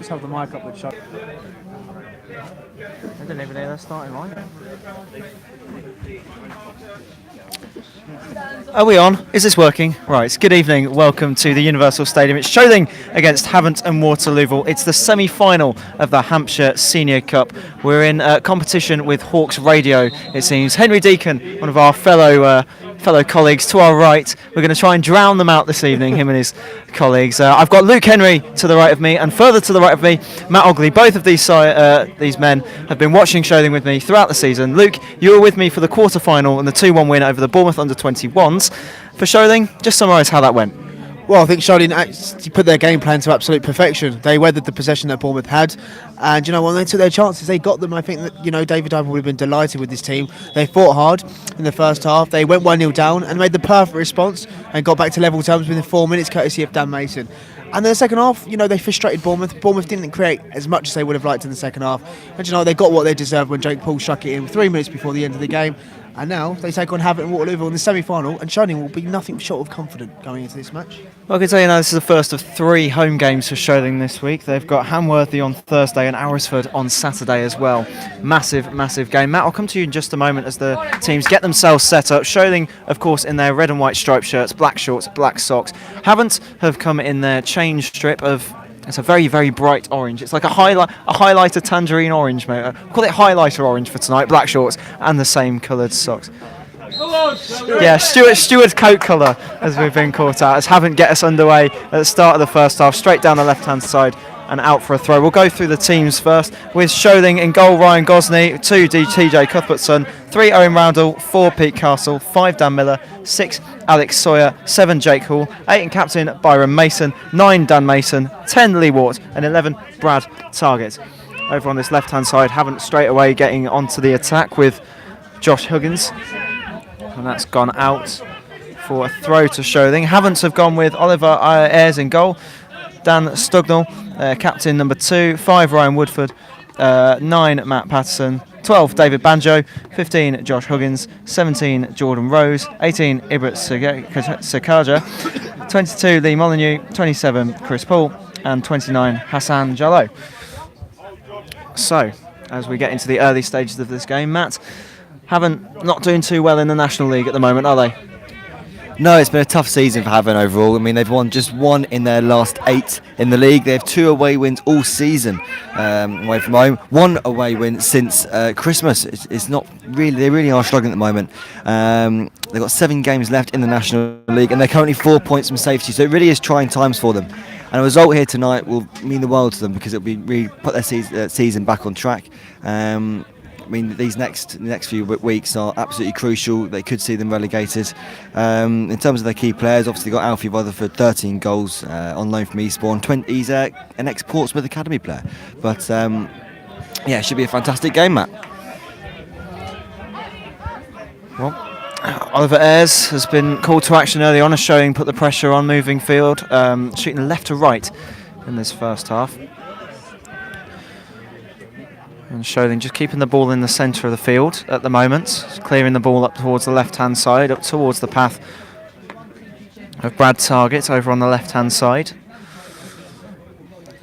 Just have the mic up with Sholing. I didn't even know they're starting line. Are we on? Is this working? Right, good evening. Welcome to the Universal Stadium. It's Sholing against Havant and Waterlooville. It's the semi-final of the Hampshire Senior Cup. We're in competition with Hawks Radio, it seems. Henry Deacon, one of our fellow colleagues to our right. We're going to try and drown them out this evening, him and his colleagues. I've got Luke Henry to the right of me, and further to the right of me, Matt Ogley. Both of these men have been watching Sholing with me throughout the season. Luke, you were with me for the quarter-final and the 2-1 win over the Bournemouth under-21s. For Sholing, just summarise how that went. Well, I think Sholing actually put their game plan to absolute perfection. They weathered the possession that Bournemouth had, and when they took their chances, they got them. I think that David Dyer would have been delighted with this team. They fought hard in the first half. They went 1-0 down and made the perfect response and got back to level terms within 4 minutes, courtesy of Dan Mason. And in the second half, they frustrated Bournemouth. Bournemouth didn't create as much as they would have liked in the second half. And they got what they deserved when Jake Paul struck it in 3 minutes before the end of the game. And now they take on Havant and Waterlooville in the semi-final, and Sholing will be nothing short of confident going into this match. Well, I can tell you now, this is the first of 3 home games for Sholing this week. They've got Hamworthy on Thursday and Aresford on Saturday as well. Massive, massive game. Matt, I'll come to you in just a moment as the teams get themselves set up. Sholing, of course, in their red and white striped shirts, black shorts, black socks. Havant have come in their change strip of... It's a very, very bright orange. It's like a highlighter tangerine orange, mate. Call it highlighter orange for tonight. Black shorts and the same coloured socks. Yeah, Stuart's coat colour, as we've been caught out, as Havant get us underway at the start of the first half, straight down the left-hand side and out for a throw. We'll go through the teams first, with Sholing in goal, Ryan Gosney, 2 TJ Cuthbertson, 3 Owen Roundell, 4 Pete Castle, 5 Dan Miller, 6 Alex Sawyer, 7 Jake Hall, 8 and captain Byron Mason, 9 Dan Mason, 10 Lee Wart and 11 Brad Target. Over on this left-hand side, Havant straight away getting onto the attack with Josh Huggins, and that's gone out for a throw to Sholing. Havant have gone with Oliver Ayres in goal, Dan Stugnall, captain number 2, 5 Ryan Woodford, 9 Matt Patterson, 12 David Banjo, 15 Josh Huggins, 17 Jordan Rose, 18 Ibrat Sakaja, 22 Lee Molyneux, 27 Chris Paul and 29 Hassan Jallow. So, as we get into the early stages of this game, Matt, Havant not doing too well in the National League at the moment, are they? No, it's been a tough season for Havant overall. I mean, they've won just 1 in their last 8 in the league. They have 2 away wins all season away from home. 1 away win since Christmas. It's not really. They really are struggling at the moment. They've got 7 games left in the National League, and they're currently 4 points from safety. So it really is trying times for them. And a result here tonight will mean the world to them, because it'll be really put their season back on track. I mean, these next few weeks are absolutely crucial. They could see them relegated. In terms of their key players, obviously got Alfie Rutherford, 13 goals on loan from Eastbourne. He's an ex-Portsmouth Academy player. But yeah, it should be a fantastic game, Matt. Well, Oliver Ayres has been called to action early on, as Sholing put the pressure on, moving field, shooting left to right in this first half. And Sholing just keeping the ball in the centre of the field at the moment, clearing the ball up towards the left-hand side, up towards the path of Brad Target over on the left-hand side.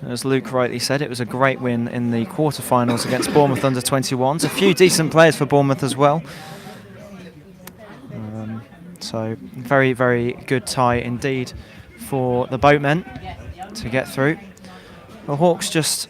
As Luke rightly said, it was a great win in the quarter-finals against Bournemouth under-21s. A few decent players for Bournemouth as well. So very, very good tie indeed for the Boatmen to get through. The Hawks just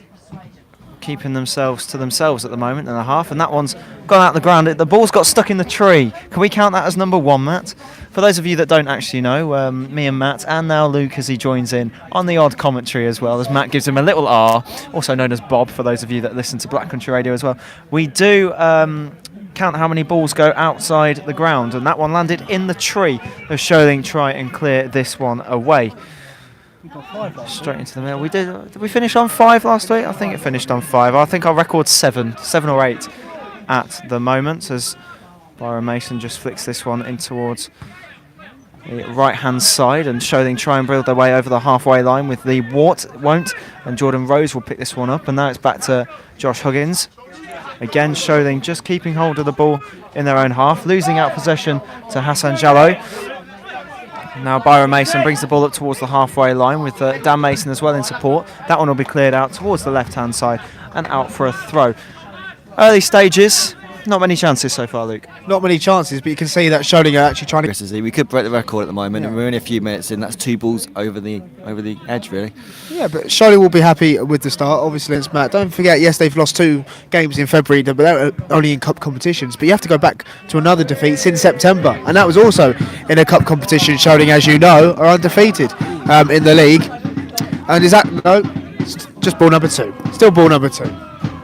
keeping themselves to themselves at the moment in the half, and that one's gone out the ground. The ball's got stuck in the tree. Can we count that as number 1, Matt? For those of you that don't actually know, me and Matt, and now Luke as he joins in on the odd commentary as well, as Matt gives him a little R, also known as Bob for those of you that listen to Black Country Radio as well. We do count how many balls go outside the ground, and that one landed in the tree of Sholing. Try and clear this one away. Straight into the middle. Did we finish on 5 last week? I think it finished on 5. I think our record's 7 or 8 at the moment, as Byron Mason just flicks this one in towards the right-hand side, and Sholing try and build their way over the halfway line with the Wart, won't, and Jordan Rose will pick this one up, and now it's back to Josh Huggins. Again, Sholing just keeping hold of the ball in their own half, losing out possession to Hassan Jallow. Now Byron Mason brings the ball up towards the halfway line with Dan Mason as well in support. That one will be cleared out towards the left-hand side and out for a throw. Early stages, not many chances so far, Luke. Not many chances, but you can see that Sholing are actually trying to. We could break the record at the moment, and we're only a few minutes in. That's 2 balls over the edge, really. Yeah, but Sholing will be happy with the start. Obviously, it's Matt. Don't forget, yes, they've lost 2 games in February, but they were only in cup competitions. But you have to go back to another defeat since September, and that was also in a cup competition. Sholing, as you know, are undefeated in the league. And is that just ball number 2? Still ball number 2.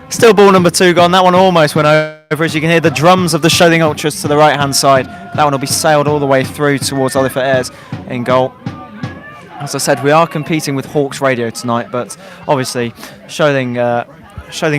Still ball number 2 gone. That one almost went over. As you can hear the drums of the Sholing Ultras to the right-hand side. That one will be sailed all the way through towards Oliver Ayres in goal. As I said, we are competing with Hawks Radio tonight, but obviously Sholing should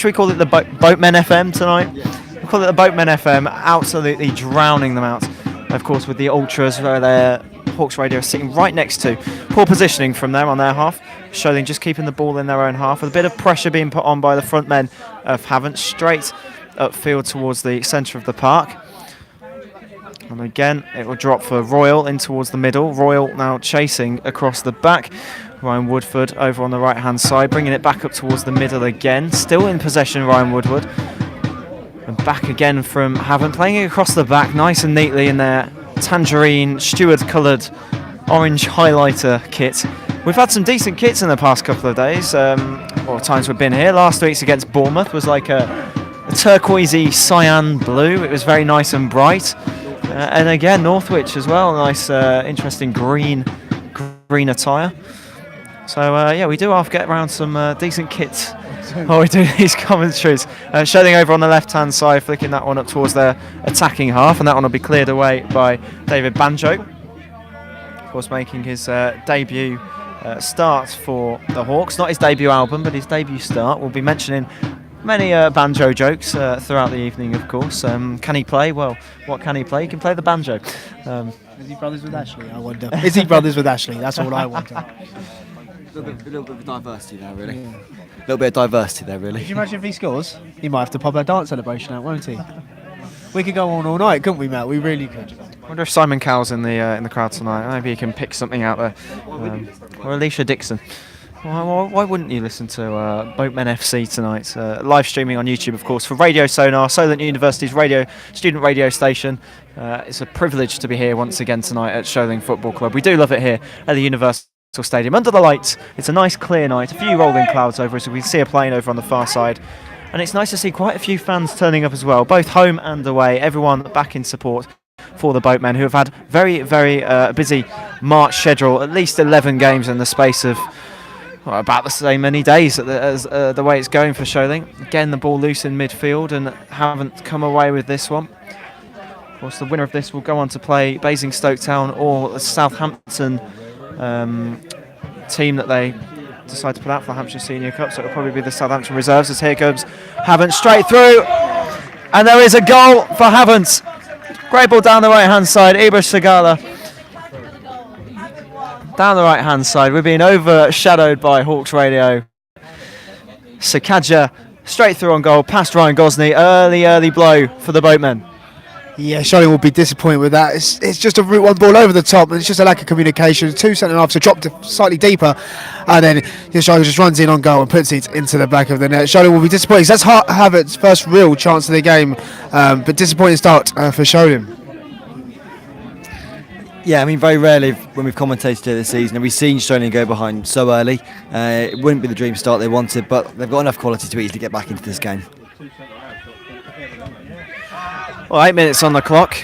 we call it the Boatmen FM tonight? We'll call it the Boatmen FM, absolutely drowning them out. Of course, with the Ultras, where their Hawks Radio are sitting right next to. Poor positioning from them on their half. Sholing just keeping the ball in their own half with a bit of pressure being put on by the front men of Havant, straight upfield towards the centre of the park. And again, it will drop for Royal in towards the middle. Royal now chasing across the back. Ryan Woodford over on the right-hand side, bringing it back up towards the middle again. Still in possession, Ryan Woodward. And back again from Havant, playing it across the back nice and neatly in their tangerine, steward-coloured orange highlighter kit. We've had some decent kits in the past couple of days, or times we've been here. Last week's against Bournemouth was like a turquoisey cyan blue. It was very nice and bright. And again, Northwich as well, nice, interesting green attire. So yeah, we do have to get around some decent kits while we do these commentaries. Sholing over on the left-hand side, flicking that one up towards their attacking half, and that one will be cleared away by David Banjo. Of course, making his debut start for the Hawks. Not his debut album, but his debut start. We'll be mentioning many banjo jokes throughout the evening, of course. Can he play? Well, what can he play? He can play the banjo. Is he brothers with Ashley? I wonder. Is he brothers with Ashley? That's all I wonder. A little bit of diversity there, really. A little bit of diversity there, really. Could you imagine if he scores? He might have to pop a dance celebration out, won't he? We could go on all night, couldn't we, Matt? We really could. I wonder if Simon Cowell's in the crowd tonight. Maybe he can pick something out there. Or Alicia Dixon. Why wouldn't you listen to Boatmen FC tonight? Live streaming on YouTube, of course, for Radio Sonar, Solent University's student radio station. It's a privilege to be here once again tonight at Sholing Football Club. We do love it here at the Universal Stadium. Under the lights, it's a nice clear night. A few rolling clouds over us, so we can see a plane over on the far side. And it's nice to see quite a few fans turning up as well, both home and away. Everyone back in support for the Boatmen, who have had very, very busy March schedule, at least 11 games in the space of about the same many days as the way it's going for Sholing. Again, the ball loose in midfield and haven't come away with this one. Of course, the winner of this will go on to play Basingstoke Town or the Southampton team that they decide to put out for the Hampshire Senior Cup, so it'll probably be the Southampton reserves. As here comes Havant straight through, and there is a goal for Havant. Great ball down the right hand side. Ibra Sagala down the right hand side. We're being overshadowed by Hawks Radio. Sakaja straight through on goal past Ryan Gosney. Early blow for the Boatmen. Yeah, Sholing will be disappointed with that. It's just a route one ball over the top, and it's just a lack of communication. 2 centre-halves have dropped slightly deeper, and then Sholing just runs in on goal and puts it into the back of the net. Sholing will be disappointed. That's Havant's first real chance of the game, but disappointing start for Sholing. Yeah, I mean, very rarely when we've commentated here this season have we seen Sholing go behind so early. It wouldn't be the dream start they wanted, but they've got enough quality to easily get back into this game. Well, 8 minutes on the clock.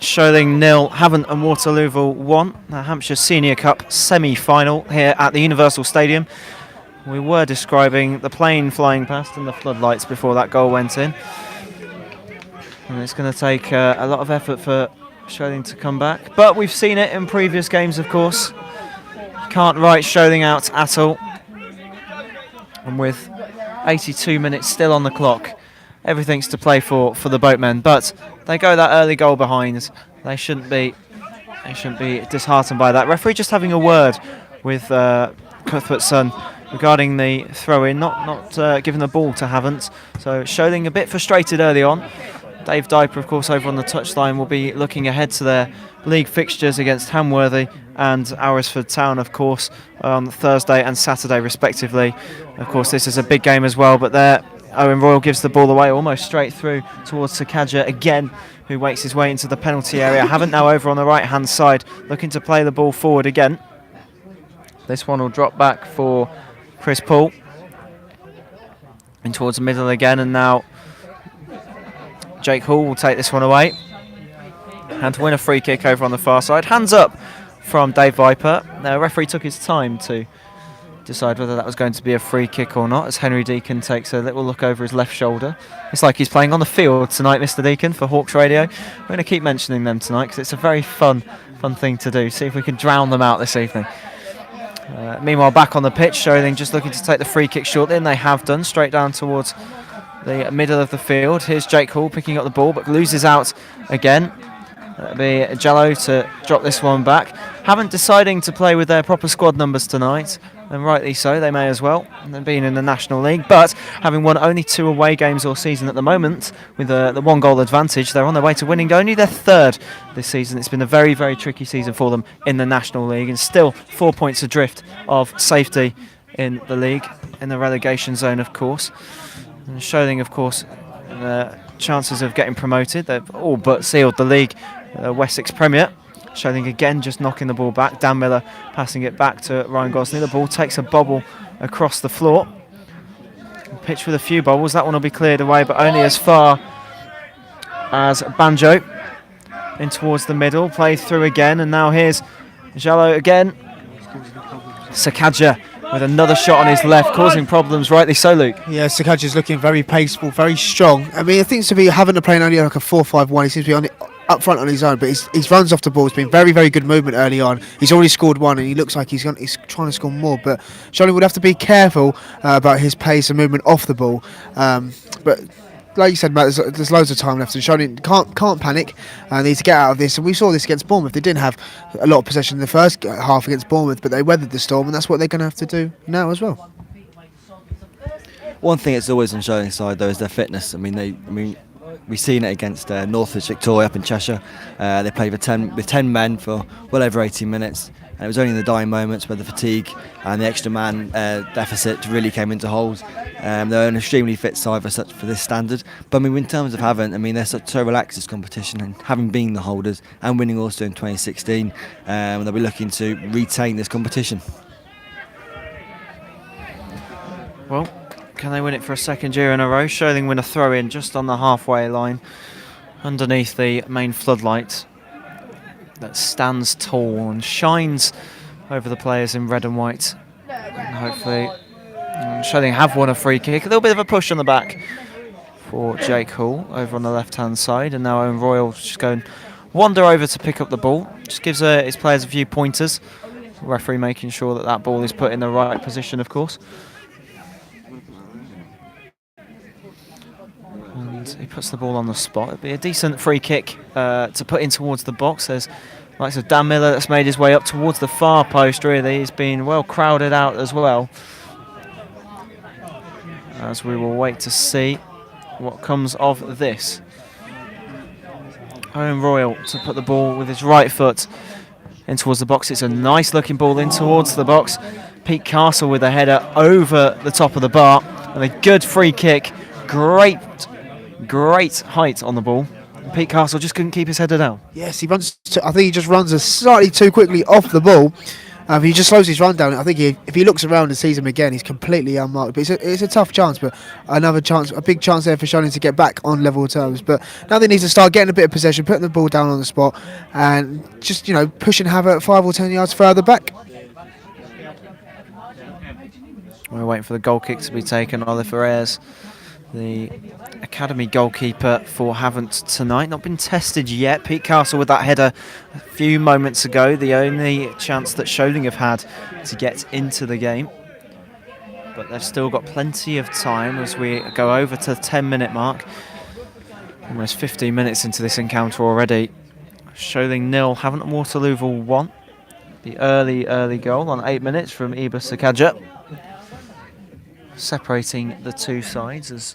Sholing 0, Havant and Waterlooville 1. The Hampshire Senior Cup semi-final here at the Universal Stadium. We were describing the plane flying past and the floodlights before that goal went in. And it's going to take a lot of effort for Sholing to come back. But we've seen it in previous games, of course. Can't write Sholing out at all. And with 82 minutes still on the clock, everything's to play for the Boatmen, but they go that early goal behind. They shouldn't be disheartened by that. Referee just having a word with Cuthbert's son regarding the throw-in, not giving the ball to Havant. So Sholing a bit frustrated early on. Dave Diper, of course, over on the touchline will be looking ahead to their league fixtures against Hamworthy and Aresford Town, of course, on Thursday and Saturday respectively. Of course, this is a big game as well, but there Owen Royal gives the ball away almost straight through towards Sakaja again, who wakes his way into the penalty area. Havant now over on the right-hand side, looking to play the ball forward again. This one will drop back for Chris Paul. In towards the middle again, and now Jake Hall will take this one away and win a free kick over on the far side. Hands up from Dave Viper. The referee took his time to decide whether that was going to be a free kick or not, as Henry Deacon takes a little look over his left shoulder. It's like he's playing on the field tonight, Mr. Deacon, for Hawks Radio. We're going to keep mentioning them tonight because it's a very fun thing to do. See if we can drown them out this evening. Meanwhile, back on the pitch, Sholing just looking to take the free kick shortly, and they have done, straight down towards the middle of the field. Here's Jake Hall picking up the ball, but loses out again. That'll be Jello to drop this one back. Havant deciding to play with their proper squad numbers tonight, and rightly so, they may as well, being in the National League, but having won only 2 away games all season at the moment, with the 1-goal advantage, they're on their way to winning only their 3rd this season. It's been a very, very tricky season for them in the National League, and still 4 points adrift of safety in the league, in the relegation zone, of course. And Sholing, of course, chances of getting promoted, they've all but sealed the league, Wessex Premier. Sholing again just knocking the ball back. Dan Miller passing it back to Ryan Gosling. The ball takes a bobble across the floor. Pitch with a few bobbles. That one will be cleared away, but only as far as Banjo. In towards the middle. Played through again, and now here's Jallo again. Sakaja with another shot on his left, causing problems, rightly so, Luke. Yeah, Sakaja's looking very paceful, very strong. I mean, it seems to be having to play only like a 4-5-1. He seems to be on it up front on his own, but his runs off the ball has been very, very good movement early on. He's already scored 1, and he looks like he's trying to score more. But Sholing would have to be careful about his pace and movement off the ball. But like you said, Matt, there's loads of time left, and Sholing can't panic. Need to get out of this. And we saw this against Bournemouth. They didn't have a lot of possession in the first half against Bournemouth, but they weathered the storm, and that's what they're going to have to do now as well. One thing that's always on Sholing's side though is their fitness. We've seen it against Northwich Victoria up in Cheshire. They played with 10 men for well over 18 minutes. And it was only in the dying moments where the fatigue and the extra man deficit really came into hold. They're an extremely fit side for this standard. But in terms of Havant, they're so relaxed this competition, and having been the holders and winning also in 2016, they'll be looking to retain this competition. Well, can they win it for a second year in a row? Sholing win a throw-in just on the halfway line, underneath the main floodlight that stands tall and shines over the players in red and white. And hopefully, Sholing have won a free kick. A little bit of a push on the back for Jake Hall over on the left-hand side, and now Owen Royal just going wander over to pick up the ball. Just gives his players a few pointers. The referee making sure that ball is put in the right position, of course. He puts the ball on the spot. It'd be a decent free kick to put in towards the box. There's likes of Dan Miller that's made his way up towards the far post, really. He's been well crowded out as well. As we will wait to see what comes of this. Owen Royal to put the ball with his right foot in towards the box. It's a nice looking ball in towards the box. Pete Castle with a header over the top of the bar. And a good free kick. Great height on the ball. Pete Castle just couldn't keep his header down. Yes, I think he just runs slightly too quickly off the ball. He just slows his run down. I think if he looks around and sees him again, he's completely unmarked. But it's a tough chance, but a big chance there for Sholing to get back on level terms. But now they need to start getting a bit of possession, putting the ball down on the spot, and just pushing Havant 5 or 10 yards further back. We're waiting for the goal kick to be taken. Oliver Ayres, the academy goalkeeper for Havant tonight, not been tested yet. Pete Castle with that header a few moments ago, the only chance that Sholing have had to get into the game. But they've still got plenty of time as we go over to the 10-minute mark. Almost 15 minutes into this encounter already. Sholing 0, Havant and Waterlooville 1. The early goal on 8 minutes from Iba Sakaja, separating the two sides as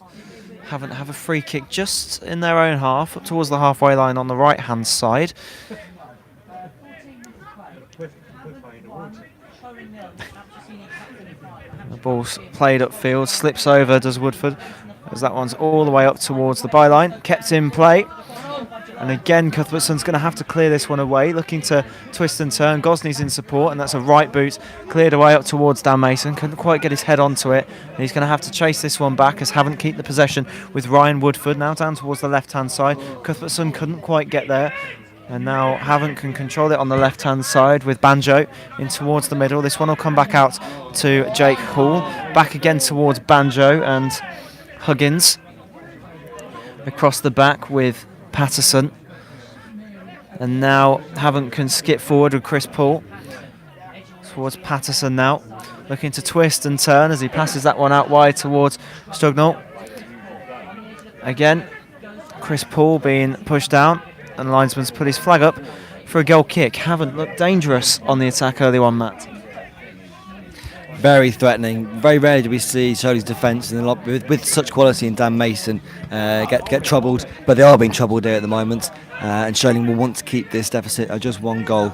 Havant have a free kick just in their own half, up towards the halfway line on the right-hand side. The ball's played upfield, slips over, does Woodford, as that one's all the way up towards the byline. Kept in play. And again, Cuthbertson's going to have to clear this one away, looking to twist and turn. Gosney's in support, and that's a right boot cleared away up towards Dan Mason. Couldn't quite get his head onto it, and he's going to have to chase this one back as Havant keep the possession with Ryan Woodford now down towards the left-hand side. Cuthbertson couldn't quite get there, and now Havant can control it on the left-hand side with Banjo in towards the middle. This one will come back out to Jake Hall, back again towards Banjo and Huggins. Across the back with Patterson, and now Havant can skip forward with Chris Paul towards Patterson now, looking to twist and turn as he passes that one out wide towards Strugnall. Again, Chris Paul being pushed down, and linesman's put his flag up for a goal kick. Havant looked dangerous on the attack early on, Matt. Very threatening. Very rarely do we see Sholing's defence and with such quality in Dan Mason get troubled, but they are being troubled here at the moment. And Sholing will want to keep this deficit of just one goal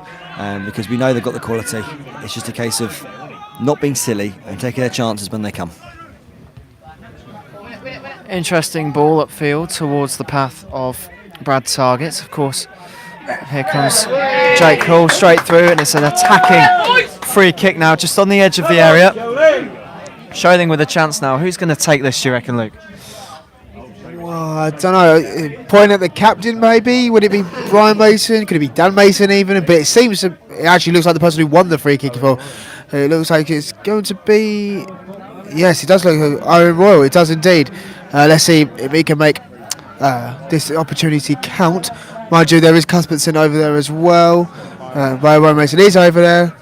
because we know they've got the quality. It's just a case of not being silly and taking their chances when they come. Interesting ball upfield towards the path of Brad Targett. Of course, here comes Jake Hall straight through, and it's an attacking free kick now, just on the edge of the area. Sholing with a chance now. Who's going to take this, do you reckon, Luke? Well, I don't know. Point at the captain, maybe. Would it be Brian Mason? Could it be Dan Mason even? But it seems it actually looks like the person who won the free kick. It looks like it's going to be. Yes, it does look like Owen Royal. It does indeed. Let's see if he can make this opportunity count. Mind you, there is Cuthbertson over there as well. Brian Mason is over there.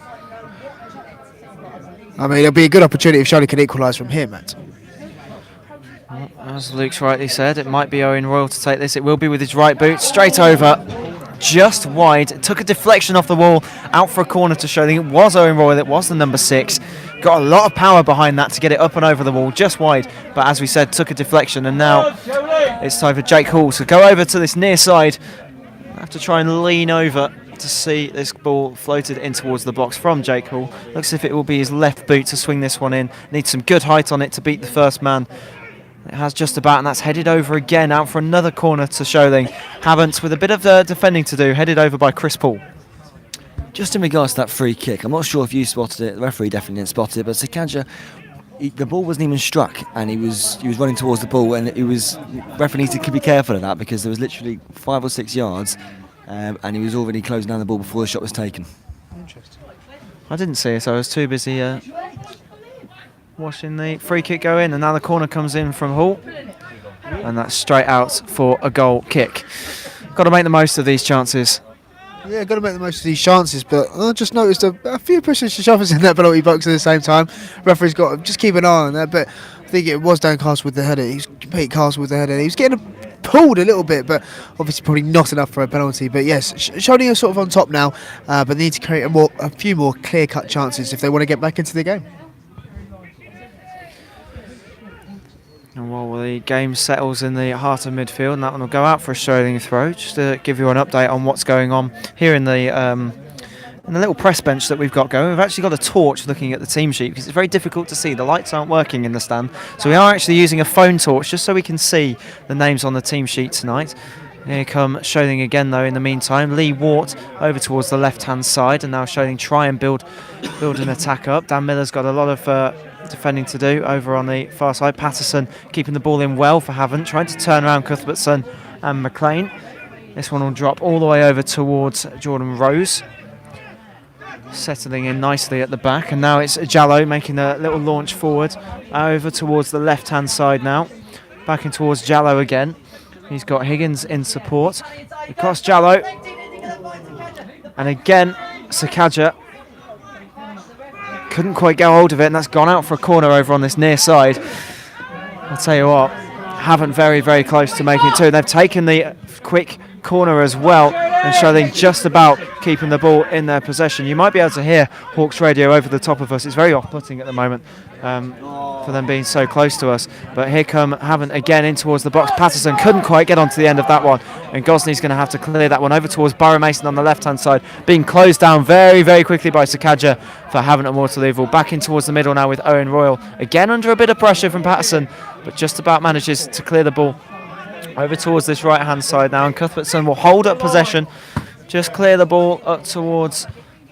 I mean, it'll be a good opportunity if Sholing can equalise from here, Matt. As Luke's rightly said, it might be Owen Royal to take this. It will be with his right boot, straight over, just wide. It took a deflection off the wall, out for a corner to Sholing. It was Owen Royal, it was the number 6. Got a lot of power behind that to get it up and over the wall, just wide. But as we said, took a deflection, and now it's time for Jake Hall to go over to this near side. Have to try and lean over to see this ball floated in towards the box from Jake Hall. Looks as if it will be his left boot to swing this one in. Needs some good height on it to beat the first man. It has just about, and that's headed over again, out for another corner to Sholing. Havant with a bit of defending to do, headed over by Chris Paul. Just in regards to that free kick, I'm not sure if you spotted it, the referee definitely didn't spot it, but Sakaja, the ball wasn't even struck, and he was running towards the ball, and referee needed to be careful of that because there was literally 5 or 6 yards, and he was already closing down the ball before the shot was taken. Interesting. I didn't see it, so I was too busy watching the free kick go in, and now the corner comes in from Hall, and that's straight out for a goal kick. Got to make the most of these chances. Yeah, got to make the most of these chances, but I just noticed a few pushes and shovels in that penalty box at the same time. Referee's got to just keep an eye on that, but I think it was Dan Castle with the header. He was Pete Castle with the header. He was getting pulled a little bit, but obviously probably not enough for a penalty. But yes, Sholing are sort of on top now, but they need to create a few more clear-cut chances if they want to get back into the game. And while the game settles in the heart of midfield, and that one will go out for a Sholing throw. Just to give you an update on what's going on here in the little press bench that we've got going. We've actually got a torch looking at the team sheet because it's very difficult to see. The lights aren't working in the stand, so we are actually using a phone torch just so we can see the names on the team sheet tonight. Here come Sholing again, though, in the meantime. Lee Wart over towards the left-hand side, and now Sholing try and build an attack up. Dan Miller's got a lot of defending to do over on the far side. Patterson keeping the ball in well for Havant, trying to turn around Cuthbertson and McLean. This one will drop all the way over towards Jordan Rose. Settling in nicely at the back, and now it's Jallo making a little launch forward over towards the left-hand side now. Back in towards Jallo again. He's got Higgins in support. Across Jallo. And again, Sakaja couldn't quite get hold of it, and that's gone out for a corner over on this near side. I'll tell you what, Havant very, very close to making it 2. They've taken the quick corner as well. and Sholing just about keeping the ball in their possession. You might be able to hear Hawks radio over the top of us. It's very off-putting at the moment for them being so close to us. But here come Havant again in towards the box. Patterson couldn't quite get onto the end of that one, and Gosney's going to have to clear that one over towards Borough Mason on the left-hand side, being closed down very, very quickly by Sakaja for Havant and Waterlooville. Back in towards the middle now with Owen Royal, again under a bit of pressure from Patterson, but just about manages to clear the ball over towards this right-hand side now, and Cuthbertson will hold up possession, just clear the ball up towards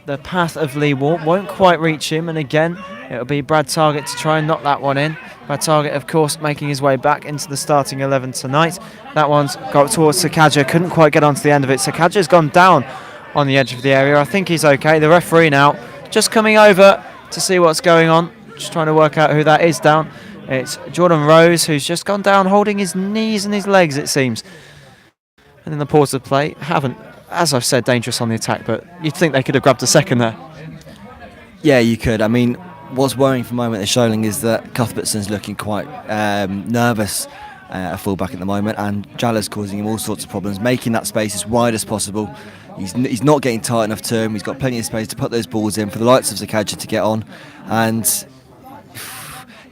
the path of Lee Wall. Won't quite reach him, and again it'll be Brad Target to try and knock that one in. Brad Target, of course, making his way back into the starting 11 tonight. That one's got towards Sakaja, couldn't quite get onto the end of it. Sakaja's gone down on the edge of the area. I think he's okay. The referee now just coming over to see what's going on, just trying to work out who that is down. It's Jordan Rose, who's just gone down holding his knees and his legs, it seems. And in the pause of play, Havant, as I've said, dangerous on the attack, but you'd think they could have grabbed a second there. Yeah, you could. I mean, what's worrying for the moment at Sholing is that Cuthbertson's looking quite nervous at fullback at the moment, and Jaller's causing him all sorts of problems, making that space as wide as possible. He's not getting tight enough to him. He's got plenty of space to put those balls in for the likes of Zakaja to get on, and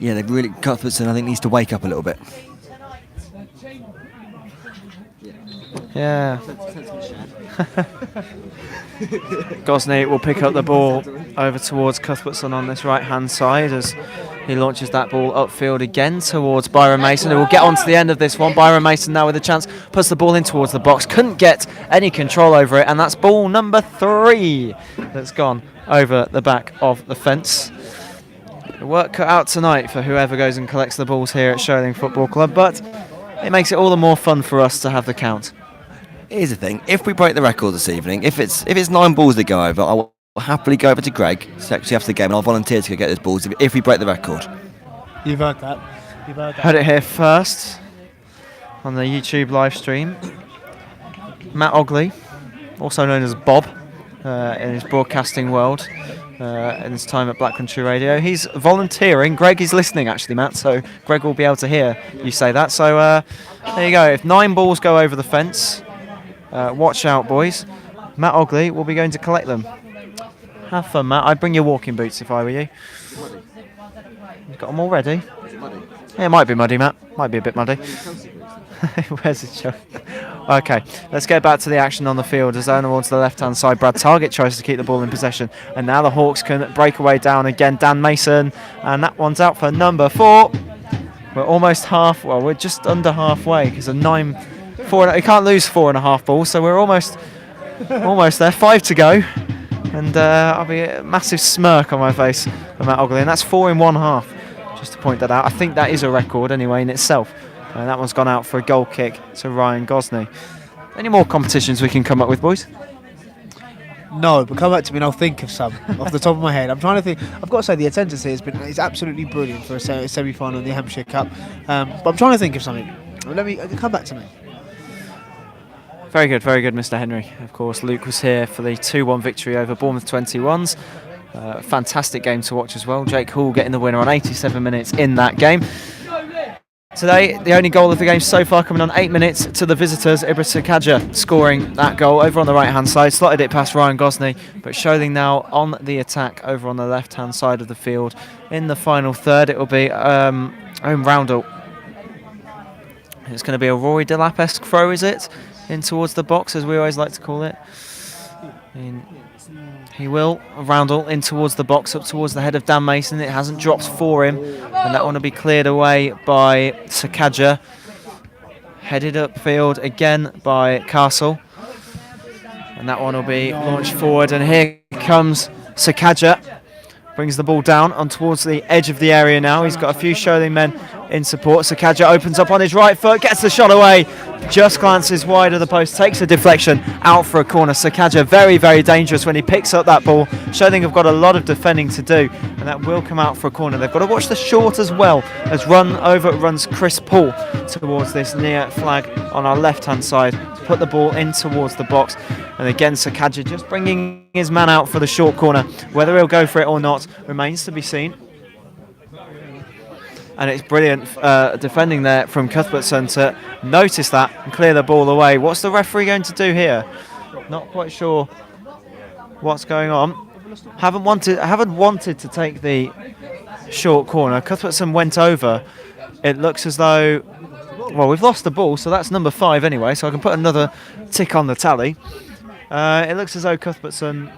yeah, they've really, Cuthbertson, I think, needs to wake up a little bit. Yeah. Gosney will pick up the ball over towards Cuthbertson on this right-hand side as he launches that ball upfield again towards Byron Mason, who will get onto the end of this one. Byron Mason now with a chance, puts the ball in towards the box, couldn't get any control over it, and that's ball number 3 that's gone over the back of the fence. The work cut out tonight for whoever goes and collects the balls here at Sholing Football Club, but it makes it all the more fun for us to have the count. Here's the thing: if we break the record this evening, if it's 9 balls that go over, I will happily go over to Greg secretary after the game, and I'll volunteer to go get those balls if we break the record. You've heard that. Heard it here first on the YouTube live stream. Matt Ogley, also known as Bob in his broadcasting world, in his time at Black Country Radio. He's volunteering. Greg is listening, actually, Matt, so Greg will be able to hear you say that. So there you go. If 9 balls go over the fence, watch out, boys. Matt Ogley will be going to collect them. Have fun, Matt. I'd bring your walking boots if I were you. You've got them all ready? Yeah, it might be muddy, Matt. Might be a bit muddy. Where's the show? Okay, let's get back to the action on the field as over to the left-hand side. Brad Target tries to keep the ball in possession, and now the Hawks can break away down again. Dan Mason, and that one's out for number 4. We're almost we're just under halfway because of 4. You can't lose 4.5 balls, so we're almost there. 5 to go, and I'll be a massive smirk on my face for Matt Ogley, and that's 4 in 1 half. Just to point that out, I think that is a record anyway in itself. And that one's gone out for a goal kick to Ryan Gosney. Any more competitions we can come up with, boys? No, but come back to me and I'll think of some off the top of my head. I'm trying to think. I've got to say the attendance here is absolutely brilliant for a semi-final in the Hampshire Cup. But I'm trying to think of something. Let me come back to me. Very good, Mr. Henry. Of course, Luke was here for the 2-1 victory over Bournemouth 21s. Fantastic game to watch as well. Jake Hall getting the winner on 87 minutes in that game. Today, the only goal of the game so far coming on 8 minutes to the visitors. Ibra Sakaja scoring that goal over on the right-hand side. Slotted it past Ryan Gosney, but Sholing now on the attack over on the left-hand side of the field. In the final third, it will be Owen Roundel. It's going to be a Rory Delap-esque throw, is it? In towards the box, as we always like to call it. He will roundel in towards the box, up towards the head of Dan Mason. It hasn't dropped for him, and that one will be cleared away by Sakaja. Headed upfield again by Castle, and that one will be launched forward. And here comes Sakaja, brings the ball down on towards the edge of the area now. He's got a few Sholing men in support. Sakaja opens up on his right foot, gets the shot away, just glances wide of the post, takes a deflection out for a corner. Sakaja very, very dangerous when he picks up that ball. Sholing have got a lot of defending to do, and that will come out for a corner. They've got to watch the short as well, as runs Chris Paul towards this near flag on our left-hand side to put the ball in towards the box. And again, Sakaja just bringing his man out for the short corner. Whether he'll go for it or not remains to be seen. And it's brilliant defending there from Cuthbertson to notice that and clear the ball away. What's the referee going to do here? Not quite sure what's going on. Haven't wanted to take the short corner. Cuthbertson went over. It looks as though, well, we've lost the ball, so that's number 5 anyway, so I can put another tick on the tally. It looks as though Cuthbertson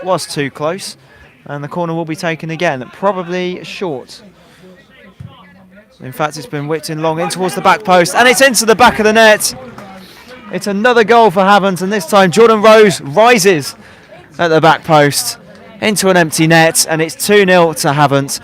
was too close, and the corner will be taken again, probably short. In fact, it's been whipped in long in towards the back post, and it's into the back of the net. It's another goal for Havant, and this time Jordan Rose rises at the back post into an empty net, and it's 2-0 to Havant.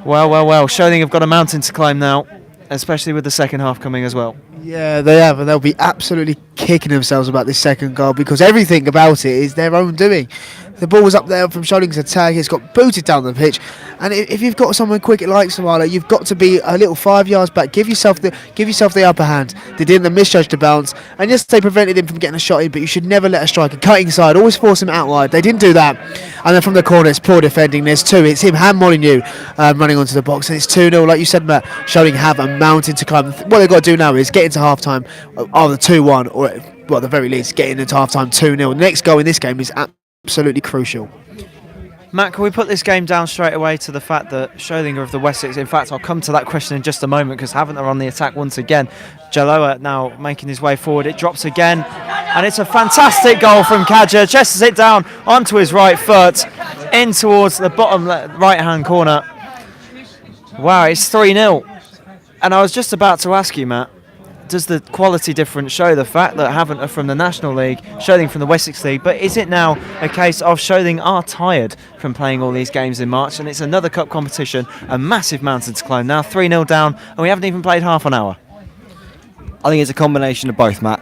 Well. Sholing have got a mountain to climb now, especially with the second half coming as well. Yeah, they have, and they'll be absolutely kicking themselves about this second goal because everything about it is their own doing. The ball was up there from Sholing's attack. It's got booted down the pitch, and if you've got someone quick like Samala, you've got to be a little 5 yards back. Give yourself the upper hand. They didn't. They misjudged the bounce, and yes, they prevented him from getting a shot in. But you should never let a striker cut inside. Always force him out wide. They didn't do that, and then from the corner, it's poor defending. There's 2. It's him hand Molyneux running onto the box, and it's 2-0. Like you said, Matt, Sholing have a mountain to climb. What they've got to do now is get into half time, either 2-1 or, well, at the very least, get into half time 2-0. The next goal in this game is absolutely crucial. Matt, can we put this game down straight away to the fact that Sholing are of the Wessex? In fact, I'll come to that question in just a moment because Havant are on the attack once again. Jaloa now making his way forward. It drops again, and it's a fantastic goal from Kadja. Chests it down onto his right foot, in towards the bottom right-hand corner. Wow, it's 3-0. And I was just about to ask you, Matt, does the quality difference show the fact that Havant are from the National League, Sholing from the Wessex League, but is it now a case of Sholing are tired from playing all these games in March, and it's another cup competition, a massive mountain to climb now, 3-0 down, and we haven't even played half an hour? I think it's a combination of both, Matt.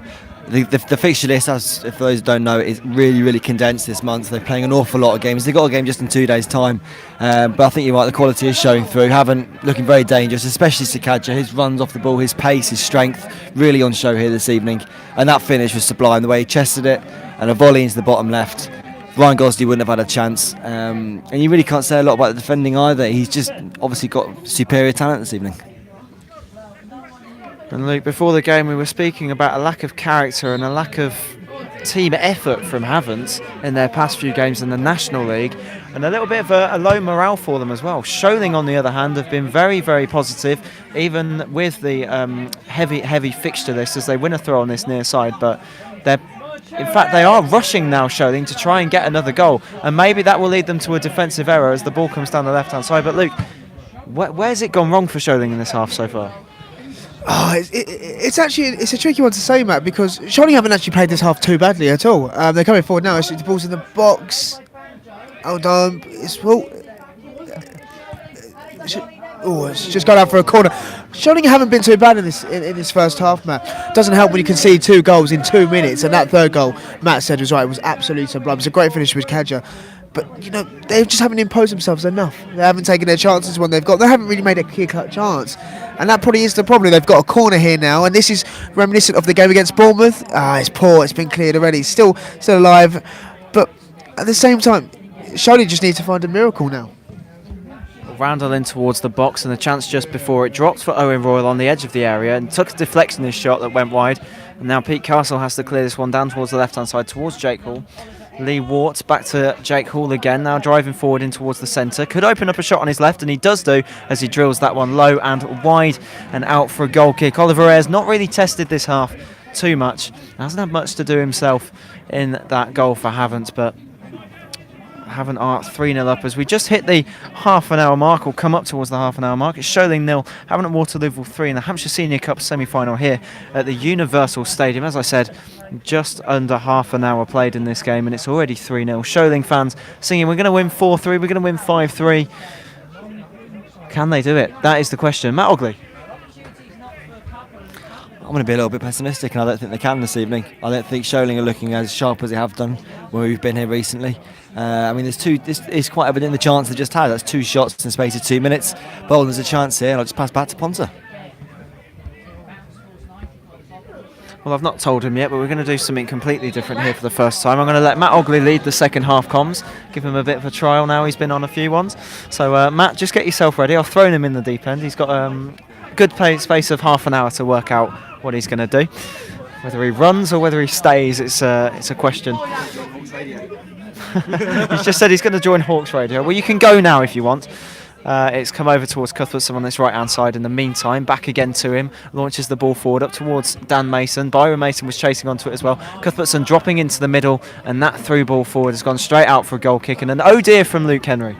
The fixture list, as for those who don't know, is really, really condensed this month. They're playing an awful lot of games. They've got a game just in 2 days' time. But I think you're right, the quality is showing through. Havant looking very dangerous, especially Sakadja. His runs off the ball, his pace, his strength, really on show here this evening. And that finish was sublime, the way he chested it, and a volley into the bottom left. Ryan Gosling wouldn't have had a chance. And you really can't say a lot about the defending either. He's just obviously got superior talent this evening. And Luke, before the game we were speaking about a lack of character and a lack of team effort from Havant in their past few games in the National League, and a little bit of a low morale for them as well. Sholing, on the other hand, have been very, very positive, even with the heavy fixture list as they win a throw on this near side. But in fact, they are rushing now, Sholing, to try and get another goal, and maybe that will lead them to a defensive error as the ball comes down the left-hand side. But Luke, where's it gone wrong for Sholing in this half so far? Oh, it's a tricky one to say, Matt, because Sholing haven't actually played this half too badly at all. They're coming forward now. The ball's in the box. Hold on. It's just gone out for a corner. Sholing haven't been too bad in this first half, Matt. Doesn't help when you concede 2 goals in 2 minutes, and that third goal, Matt said was right. It was absolutely sublime. It's a great finish with Kadja. But, you know, they just haven't imposed themselves enough. They haven't taken their chances when they've got. They haven't really made a clear-cut chance. And that probably is the problem. They've got a corner here now, and this is reminiscent of the game against Bournemouth. It's poor. It's been cleared already. Still alive. But at the same time, Sholing just needs to find a miracle now. Roundel in towards the box, and the chance just before it dropped for Owen Royal on the edge of the area and took a deflectionist shot that went wide. And now Pete Castle has to clear this one down towards the left-hand side, towards Jake Hall. Lee Wart back to Jake Hall again, now driving forward in towards the centre. Could open up a shot on his left, and he does do as he drills that one low and wide and out for a goal kick. Oliver Ayres not really tested this half too much. Hasn't had much to do himself in that goal for Havant, but Havant are 3-0 up as we just hit the half an hour mark, or come up towards the half an hour mark. It's Sholing 0, Havant at Waterloo 3 in the Hampshire Senior Cup semi-final here at the Universal Stadium. As I said, just under half an hour played in this game, and it's already 3-0. Sholing fans singing, we're going to win 4-3, we're going to win 5-3. Can they do it? That is the question. Matt Ogley. I'm going to be a little bit pessimistic, and I don't think they can this evening. I don't think Sholing are looking as sharp as they have done when we've been here recently. I mean, it's quite evident the chance they just had. That's 2 shots in the space of 2 minutes. Bolden's a chance here, and I'll just pass back to Ponta. Well, I've not told him yet, but we're going to do something completely different here for the first time. I'm going to let Matt Ogley lead the second half comms, give him a bit of a trial now. He's been on a few ones. So, Matt, just get yourself ready. I've thrown him in the deep end. He's got a good space of half an hour to work out what he's going to do. Whether he runs or whether he stays, it's a question. He's just said he's going to join Hawks Radio. Well, you can go now if you want. It's come over towards Cuthbertson on this right-hand side. In the meantime, back again to him. Launches the ball forward up towards Dan Mason. Byron Mason was chasing onto it as well. Cuthbertson dropping into the middle, and that through ball forward has gone straight out for a goal kick. And an oh dear from Luke Henry.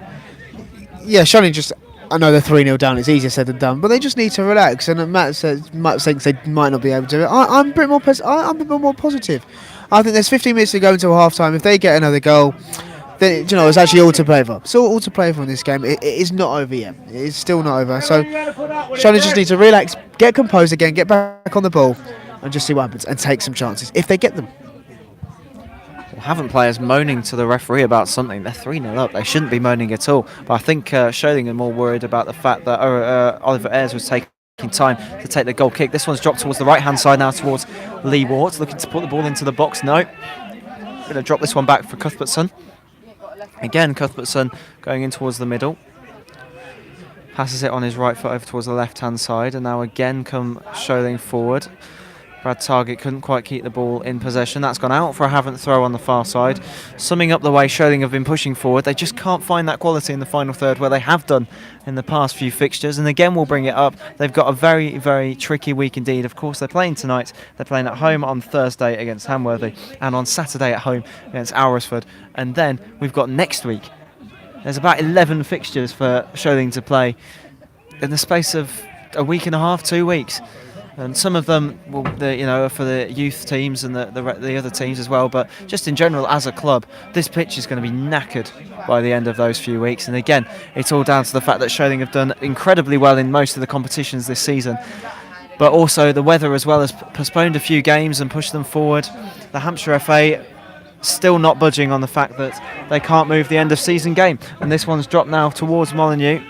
Yeah, Sholing just... I know they're 3-0 down. It's easier said than done, but they just need to relax. And Matt thinks they might not be able to do it. I'm a bit more positive. I think there's 15 minutes to go until half-time. If they get another goal, then it's actually all to play for. It's all to play for in this game. It is not over yet. It is still not over. So Sholing just needs to relax, get composed again, get back on the ball, and just see what happens and take some chances if they get them. Havant players moaning to the referee about something. They're 3-0 up. They shouldn't be moaning at all. But I think Sholing are more worried about the fact that Oliver Ayres was taking time to take the goal kick. This one's dropped towards the right-hand side now towards Lee Ward, looking to put the ball into the box. No. Going to drop this one back for Cuthbertson. Again, Cuthbertson going in towards the middle. Passes it on his right foot over towards the left-hand side. And now again come Sholing forward. Brad Target couldn't quite keep the ball in possession. That's gone out for a Havant throw on the far side. Summing up the way Sholing have been pushing forward, they just can't find that quality in the final third where they have done in the past few fixtures. And again, we'll bring it up. They've got a very, very tricky week indeed. Of course, they're playing tonight. They're playing at home on Thursday against Hamworthy and on Saturday at home against Alresford. And then we've got next week. There's about 11 fixtures for Sholing to play in the space of a week and a half, 2 weeks. And some of them will, are for the youth teams and the other teams as well. But just in general, as a club, this pitch is going to be knackered by the end of those few weeks. And again, it's all down to the fact that Sholing have done incredibly well in most of the competitions this season. But also the weather as well has postponed a few games and pushed them forward. The Hampshire FA still not budging on the fact that they can't move the end of season game. And this one's dropped now towards Molyneux.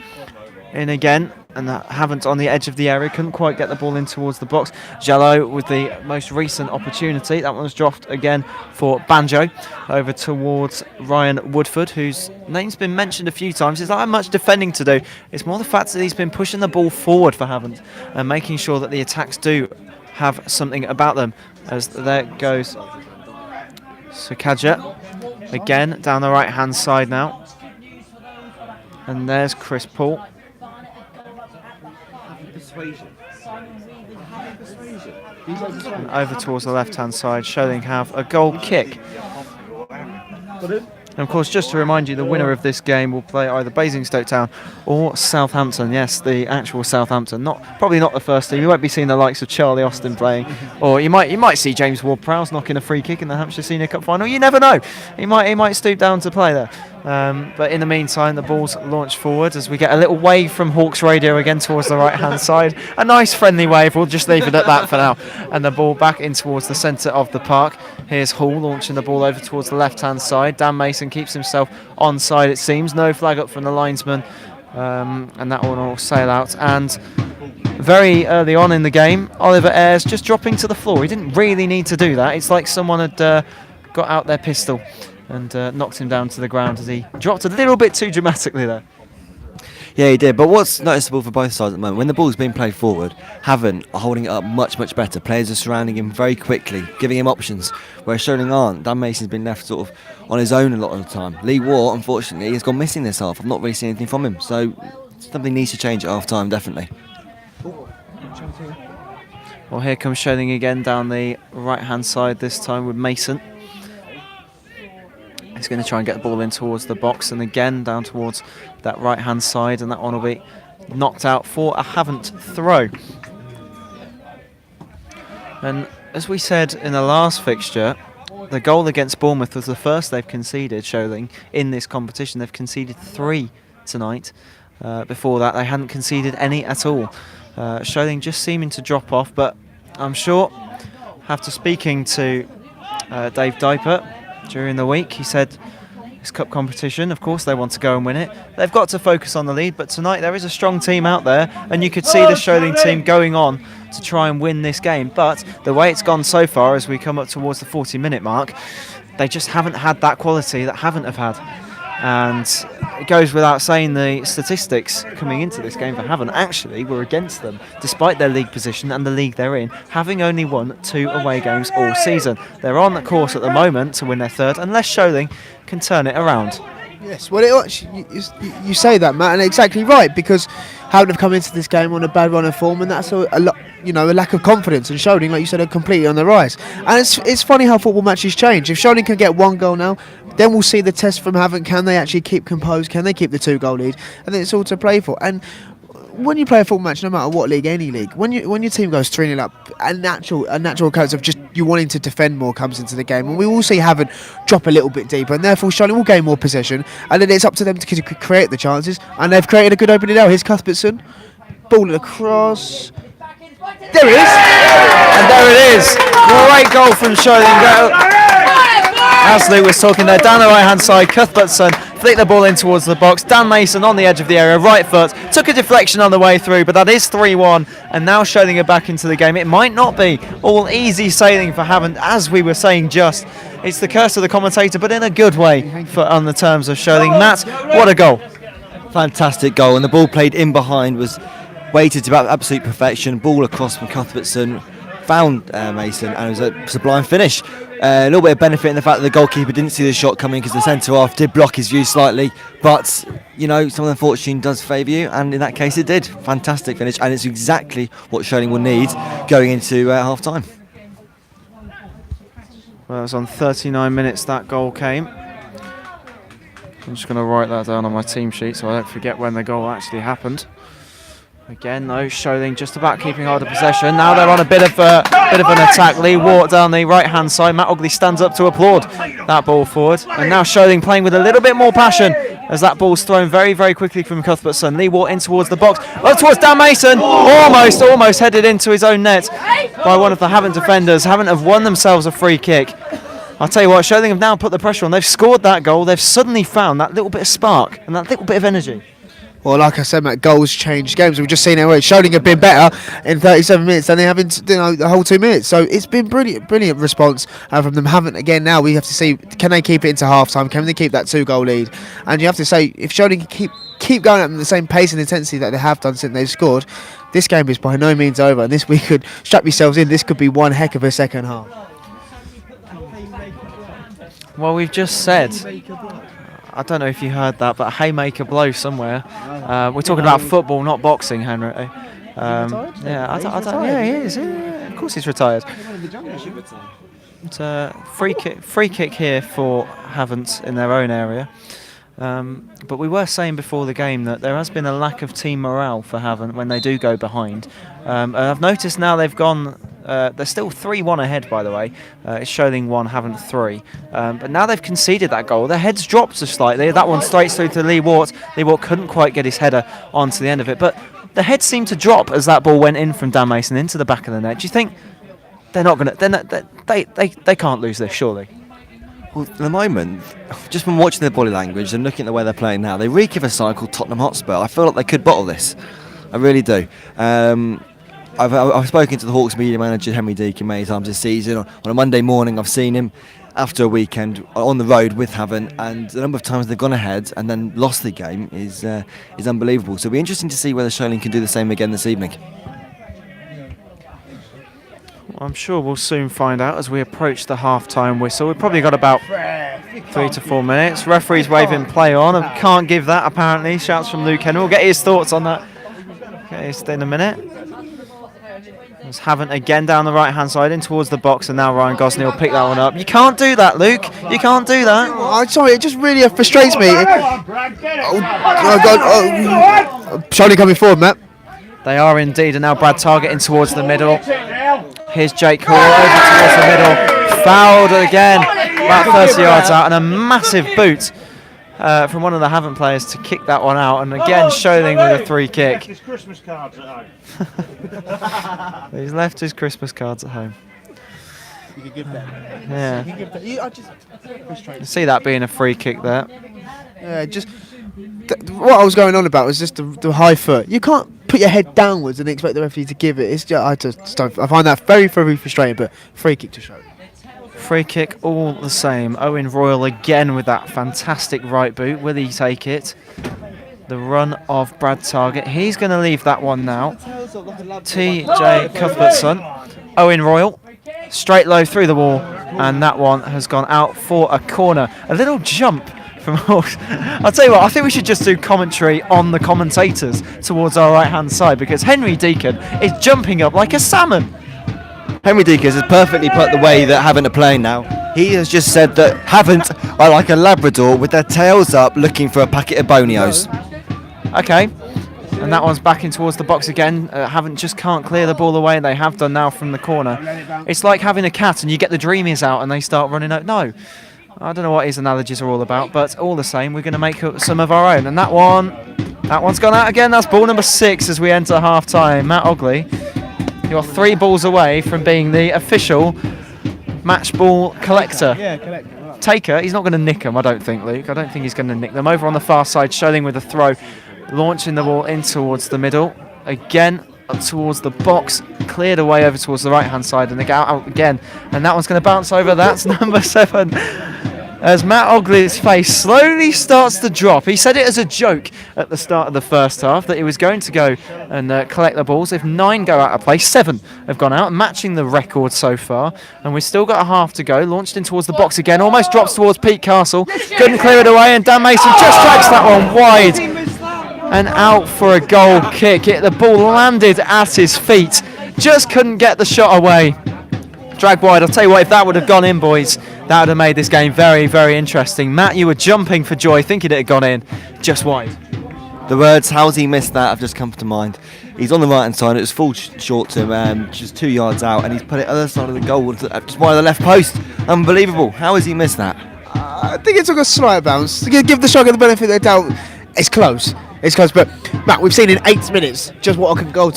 In again. And that Havant on the edge of the area couldn't quite get the ball in towards the box. Jallo with the most recent opportunity. That one's dropped again for Banjo over towards Ryan Woodford, whose name's been mentioned a few times. He's not had much defending to do. It's more the fact that he's been pushing the ball forward for Havant and making sure that the attacks do have something about them. As there goes Sukaja again down the right hand side now. And there's Chris Paul. And over towards the left-hand side, Sholing have a goal kick. And of course, just to remind you, the winner of this game will play either Basingstoke Town or Southampton. Yes, the actual Southampton. Probably not the first team. You won't be seeing the likes of Charlie Austin playing, or you might see James Ward-Prowse knocking a free kick in the Hampshire Senior Cup final. You never know. He might stoop down to play there. But in the meantime, the ball's launched forward as we get a little wave from Hawks Radio again towards the right-hand side. A nice friendly wave. We'll just leave it at that for now. And the ball back in towards the centre of the park. Here's Hall launching the ball over towards the left-hand side. Dan Mason keeps himself onside, it seems. No flag up from the linesman. And that one will sail out. And very early on in the game, Oliver Ayres just dropping to the floor. He didn't really need to do that. It's like someone had got out their pistol and knocked him down to the ground as he dropped a little bit too dramatically there. Yeah, he did. But what's noticeable for both sides at the moment, when the ball's being played forward, Havant are holding it up much, much better. Players are surrounding him very quickly, giving him options, whereas Sholing aren't. Dan Mason's been left sort of on his own a lot of the time. Lee Waugh, unfortunately, has gone missing this half. I've not really seen anything from him. So something needs to change at half-time, definitely. Well, here comes Sholing again down the right-hand side, this time with Mason. He's going to try and get the ball in towards the box, and again down towards that right-hand side, and that one will be knocked out for a Havant throw. And as we said in the last fixture, the goal against Bournemouth was the first they've conceded, Sholing, in this competition. They've conceded 3 tonight. Before that, they hadn't conceded any at all. Sholing just seeming to drop off, but I'm sure, after speaking to Dave Diper during the week, he said it's cup competition, of course they want to go and win it. They've got to focus on the lead, but tonight there is a strong team out there, and you could see the Sholing team going on to try and win this game. But the way it's gone so far, as we come up towards the 40-minute mark, they just haven't had that quality that Havant have had. And it goes without saying the statistics coming into this game for Havant actually were against them, despite their league position and the league they're in, having only won 2 away games all season. They're on the course at the moment to win their 3rd, unless Sholing can turn it around. Yes, well, you say that, Matt, and exactly right, because Havant have come into this game on a bad run of form, and that's a lot, a lack of confidence. And Sholing, like you said, are completely on the rise. And it's funny how football matches change. If Sholing can get 1 goal now, then we'll see the test from Havant. Can they actually keep composed? Can they keep the 2-goal lead? And then it's all to play for. And when you play a football match, no matter what league, any league, when your team goes 3-0 up, a natural occurrence of just you wanting to defend more comes into the game, and we will see Havant drop a little bit deeper, and therefore Sholing will gain more possession, and then it's up to them to create the chances, and they've created a good opening now. Here's Cuthbertson, ball across. There it is, and there it is. Great goal from Sholing. As Luke was talking there, down the right hand side, Cuthbertson flicked the ball in towards the box. Dan Mason on the edge of the area, right foot, took a deflection on the way through, but that is 3-1, and now Sholing are back into the game. It might not be all easy sailing for Havant, as we were saying just. It's the curse of the commentator, but in a good way on the terms of Sholing. Matt, what a goal. Fantastic goal, and the ball played in behind was weighted to about absolute perfection. Ball across from Cuthbertson, found Mason, and it was a sublime finish. A little bit of benefit in the fact that the goalkeeper didn't see the shot coming because the centre-half did block his view slightly, but some of the fortune does favour you, and in that case it did. Fantastic finish, and it's exactly what Sholing will need going into half-time. Well, it was on 39 minutes that goal came. I'm just going to write that down on my team sheet so I don't forget when the goal actually happened. Again, though, Sholing just about keeping hold of possession. Now they're on a bit of an attack. Lee Wart down the right-hand side. Matt Ogley stands up to applaud that ball forward. And now Sholing playing with a little bit more passion as that ball's thrown very, very quickly from Cuthbertson. Lee Wart in towards the box. Up towards Dan Mason. Almost headed into his own net by one of the Havant defenders. Havant have won themselves a free kick. I'll tell you what, Sholing have now put the pressure on. They've scored that goal. They've suddenly found that little bit of spark and that little bit of energy. Well, like I said, Matt, goals change games. We've just seen how Sholing have been better in 37 minutes than they have in the whole 2 minutes. So it's been brilliant response from them. Havant again now. We have to see, can they keep it into half time? Can they keep that 2-goal lead? And you have to say, if Sholing can keep going at the same pace and intensity that they have done since they've scored, this game is by no means over. And we could strap yourselves in. This could be one heck of a second half. Well, we've just said, I don't know if you heard that, but a haymaker blow somewhere. We're talking about football, not boxing, Henry. Yeah, he is. Yeah, of course he's retired. It's a free kick here for Havant in their own area. But we were saying before the game that there has been a lack of team morale for Havant when they do go behind. I've noticed now they've gone. They're still 3-1 ahead, by the way. It's Sholing 1, Havant 3. But now they've conceded that goal. Their heads dropped just slightly. That one straight through to Lee Wart. Lee Wart couldn't quite get his header onto the end of it. But the head seemed to drop as that ball went in from Dan Mason into the back of the net. Do you think they're not going to... They can't lose this, surely? Well, at the moment, just from watching their body language and looking at the way they're playing now, they reek of a side called Tottenham Hotspur. I feel like they could bottle this. I really do. I've spoken to the Hawks media manager, Henry Deacon, many times this season. On a Monday morning, I've seen him after a weekend on the road with Havant, and the number of times they've gone ahead and then lost the game is unbelievable. So it'll be interesting to see whether Sholing can do the same again this evening. I'm sure we'll soon find out as we approach the half-time whistle. We've probably got about 3 to 4 minutes. Referee's waving play on. I can't give that, apparently. Shouts from Luke Henry. We'll get his thoughts on that in a minute. There's Havant again down the right-hand side in towards the box, and now Ryan Gosney will pick that one up. You can't do that, Luke. You can't do that. I'm sorry, it just really frustrates me. Oh, God. Sholing coming forward, Matt. They are indeed, and now Brad Target in towards the middle. Here's Jake Hall over towards the middle. Fouled again, about 30 yards out, and a massive boot from one of the Havant players to kick that one out. And again, Sholing with a free kick. He's left his Christmas cards at home. You could give that. Yeah. You could give that. You see that being a free kick there. Yeah, just what I was going on about was just the high foot. You can't put your head downwards and expect the referee to give it. It's just, I find that very, very frustrating. But free kick to Sholing. Free kick all the same. Owen Royal again with that fantastic right boot. Will he take it? The run of Brad Target. He's going to leave that one now. TJ Cuthbertson. Owen Royal. Straight low through the wall. And that one has gone out for a corner. A little jump from... I'll tell you what, I think we should just do commentary on the commentators towards our right-hand side, because Henry Deacon is jumping up like a salmon. Henry Deacon has perfectly put the way that Havant are playing now. He has just said that Havant are like a Labrador with their tails up looking for a packet of bonios. Okay, and that one's back in towards the box again. Havant just can't clear the ball away, and they have done now from the corner. It's like having a cat and you get the dreamies out and they start running out. No, I don't know what his analogies are all about, but all the same, we're going to make some of our own. And that one's gone out again. That's ball number 6 as we enter half-time. Matt Ogley, you're 3 balls away from being the official match ball collector. Taker, he's not going to nick them, I don't think, Luke. I don't think he's going to nick them. Over on the far side, Sholing with a throw, launching the ball in towards the middle. Again, up towards the box, cleared away over towards the right-hand side, and they go out again. And that one's going to bounce over. That's number 7. As Matt Ogley's face slowly starts to drop. He said it as a joke at the start of the first half that he was going to go and collect the balls. If 9 go out of play, 7 have gone out, matching the record so far. And we've still got a half to go. Launched in towards the box again, almost drops towards Pete Castle. Couldn't clear it away, and Dan Mason just drags that one wide and out for a goal kick. The ball landed at his feet, just couldn't get the shot away. Drag wide. I'll tell you what, if that would have gone in, boys, that would have made this game very, very interesting. Matt, you were jumping for joy, thinking it had gone in, just wide. The words, how's he missed that, have just come to mind. He's on the right hand side, it was full short to him, just 2 yards out, and he's put it other side of the goal, just wide of the left post. Unbelievable. How has he missed that? I think it took a slight bounce. To give the shocker the benefit of the doubt, it's close. It's close, but Matt, we've seen in 8 minutes just what a goal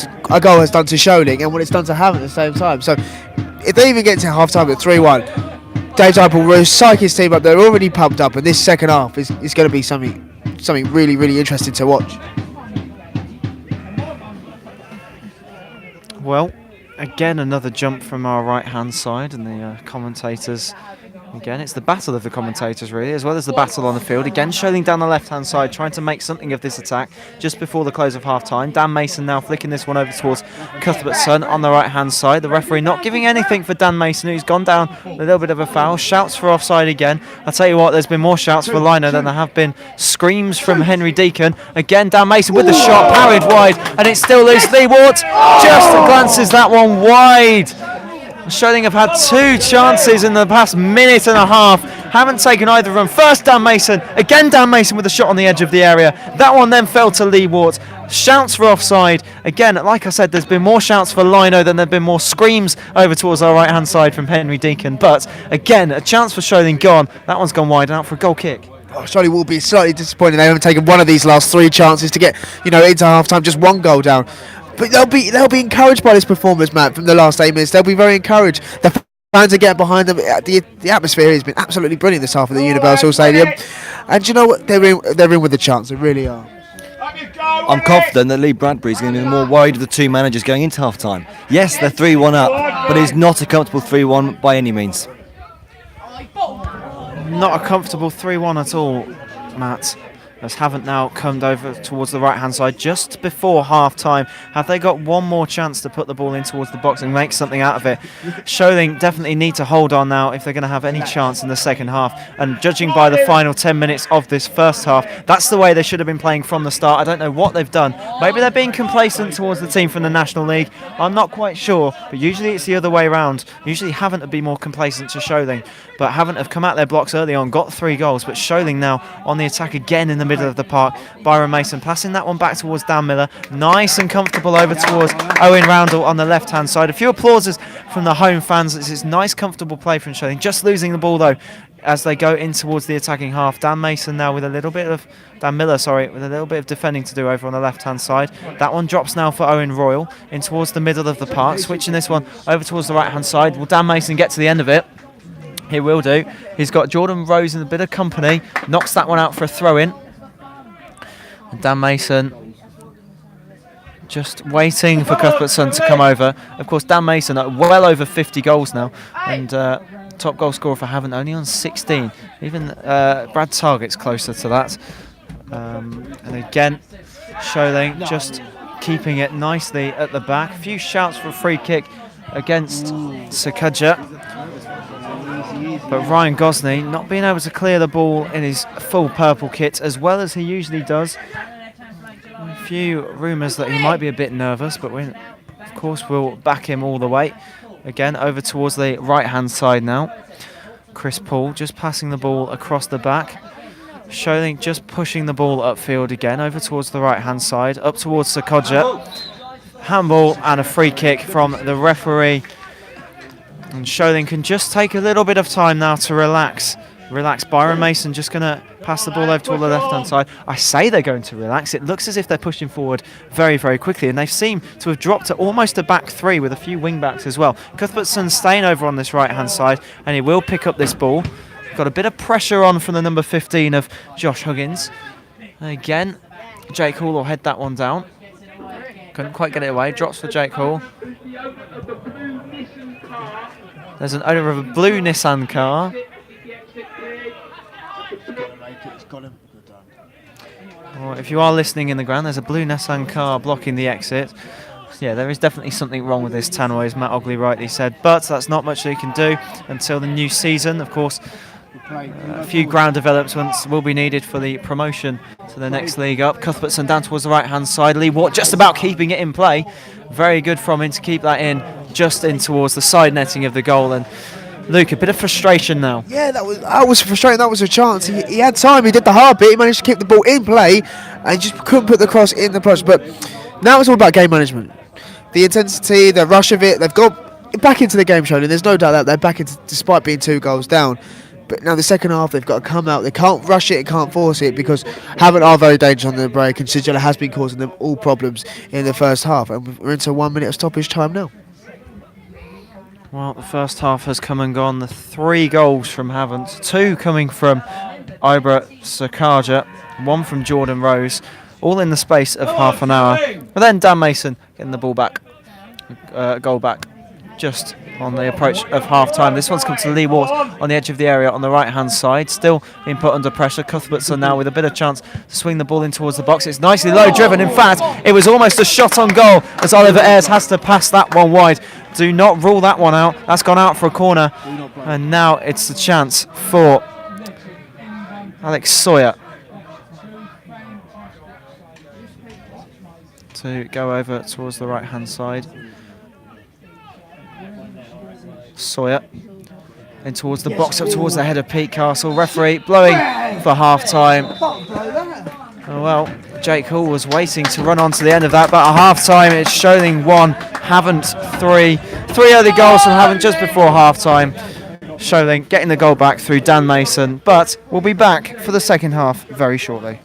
has done to Sholing and what it's done to Havant at the same time. So if they even get to half time at 3-1, Dave Dipel will psych his team up. They're already pumped up, and this second half is going to be something really, really interesting to watch. Well, again, another jump from our right-hand side, and the commentators... Again, it's the battle of the commentators, really, as well as the battle on the field. Again, Sholing down the left-hand side, trying to make something of this attack just before the close of half-time. Dan Mason now flicking this one over towards Cuthbertson on the right-hand side. The referee not giving anything for Dan Mason, who's gone down a little bit of a foul. Shouts for offside again. I'll tell you what, there's been more shouts for Lino than there have been screams from Henry Deacon. Again, Dan Mason with the shot, parried wide, and it's still loose. Lee Ward just glances that one wide. Sholing have had 2 chances in the past minute and a half. Haven't taken either of them. First Dan Mason. Again Dan Mason with a shot on the edge of the area. That one then fell to Lee Wart. Shouts for offside. Again, like I said, there's been more shouts for Lino than there have been more screams over towards our right-hand side from Henry Deacon. But again, a chance for Sholing gone. That one's gone wide and out for a goal kick. Sholing will be slightly disappointed. They haven't taken one of these last 3 chances to get, into half-time, just 1 goal down. But they'll be encouraged by this performance, Matt, from the last 8 minutes. They'll be very encouraged. The fans are getting behind them. The atmosphere has been absolutely brilliant this half of the Universal Stadium. And you know what? They're in with a chance. They really are. I'm confident that Lee Bradbury is going to be more worried of the 2 managers going into half-time. Yes, they're 3-1 up, but it's not a comfortable 3-1 by any means. Not a comfortable 3-1 at all, Matt. As Havant now come over towards the right-hand side just before half-time. Have they got one more chance to put the ball in towards the box and make something out of it? Sholing definitely need to hold on now if they're going to have any chance in the second half. And judging by the final 10 minutes of this first half, that's the way they should have been playing from the start. I don't know what they've done. Maybe they're being complacent towards the team from the National League. I'm not quite sure, but usually it's the other way around. Usually Havant would be more complacent to Sholing. But Havant have come out their blocks early on, got 3 goals, but Sholing now on the attack again in the middle of the park. Byron Mason passing that one back towards Dan Miller. Nice and comfortable over towards Owen Roundle on the left-hand side. A few applauses from the home fans. It's nice, comfortable play from Sholing. Just losing the ball, though, as they go in towards the attacking half. Dan Mason now with a little bit of... Dan Miller, sorry, with a little bit of defending to do over on the left-hand side. That one drops now for Owen Royal in towards the middle of the park. Switching this one over towards the right-hand side. Will Dan Mason get to the end of it? He will do. He's got Jordan Rose in a bit of company. Knocks that one out for a throw-in. And Dan Mason just waiting for Cuthbertson to come over. Of course, Dan Mason at well over 50 goals now. And top goal scorer for Havant, only on 16. Even Brad Target's closer to that. And again, Sholing just keeping it nicely at the back. A few shouts for a free kick against Sakaja. But Ryan Gosney not being able to clear the ball in his full purple kit as well as he usually does. A few rumours that he might be a bit nervous, but we, of course, we'll back him all the way. Again, over towards the right-hand side now. Chris Paul just passing the ball across the back. Sholing just pushing the ball upfield again, over towards the right-hand side, up towards Sakaja. Handball and a free kick from the referee. And Sholing can just take a little bit of time now to relax. Byron Mason just going to pass the ball over to the left-hand side. I say they're going to relax. It looks as if they're pushing forward very, very quickly, and they seem to have dropped to almost a back three with a few wing-backs as well. Cuthbertson staying over on this right-hand side, and he will pick up this ball. Got a bit of pressure on from the number 15 of Josh Huggins. Again, Jake Hall will head that one down. Couldn't quite get it away. Drops for Jake Hall. There's an owner of a blue Nissan car. Well, if you are listening in the ground, there's a blue Nissan car blocking the exit. Yeah, there is definitely something wrong with this tannoy, as Matt Ogley rightly said, but that's not much they can do until the new season. Of course, a few ground developments will be needed for the promotion to the next league up. Cuthbertson down towards the right-hand side. Lee Watt just about keeping it in play. Very good from him to keep that in, just in towards the side netting of the goal. And Luke, a bit of frustration now. Yeah, that was frustrating. That was a chance. He had time. He did the hard bit. He managed to keep the ball in play and just couldn't put the cross in the post. But now it's all about game management. The intensity, the rush of it. They've got back into the game, Sholing. There's no doubt that they're back into, despite being 2 goals down. But now the second half, they've got to come out. They can't rush it, they can't force it, because Havant are very dangerous on the break, and Sigella has been causing them all problems in the first half. And we're into 1 minute of stoppage time now. Well, the first half has come and gone. The 3 goals from Havant, 2 coming from Ibra Sakaja, 1 from Jordan Rose, all in the space of half an hour. But then Dan Mason getting the ball back, goal back, just on the approach of half-time. This one's come to Lee Ward on the edge of the area on the right-hand side, still being put under pressure. Cuthbertson now with a bit of chance to swing the ball in towards the box. It's nicely low-driven. In fact, it was almost a shot on goal as Oliver Ayres has to pass that one wide. Do not rule that one out. That's gone out for a corner. And now it's the chance for Alex Sawyer to go over towards the right-hand side. Sawyer in towards the box, up towards the head of Pete Castle. Referee blowing for half-time. Oh well, Jake Hall was waiting to run on to the end of that, but at half-time it's Sholing 1, Havant 3. 3 early goals from Havant just before half-time. Sholing getting the goal back through Dan Mason, but we'll be back for the second half very shortly.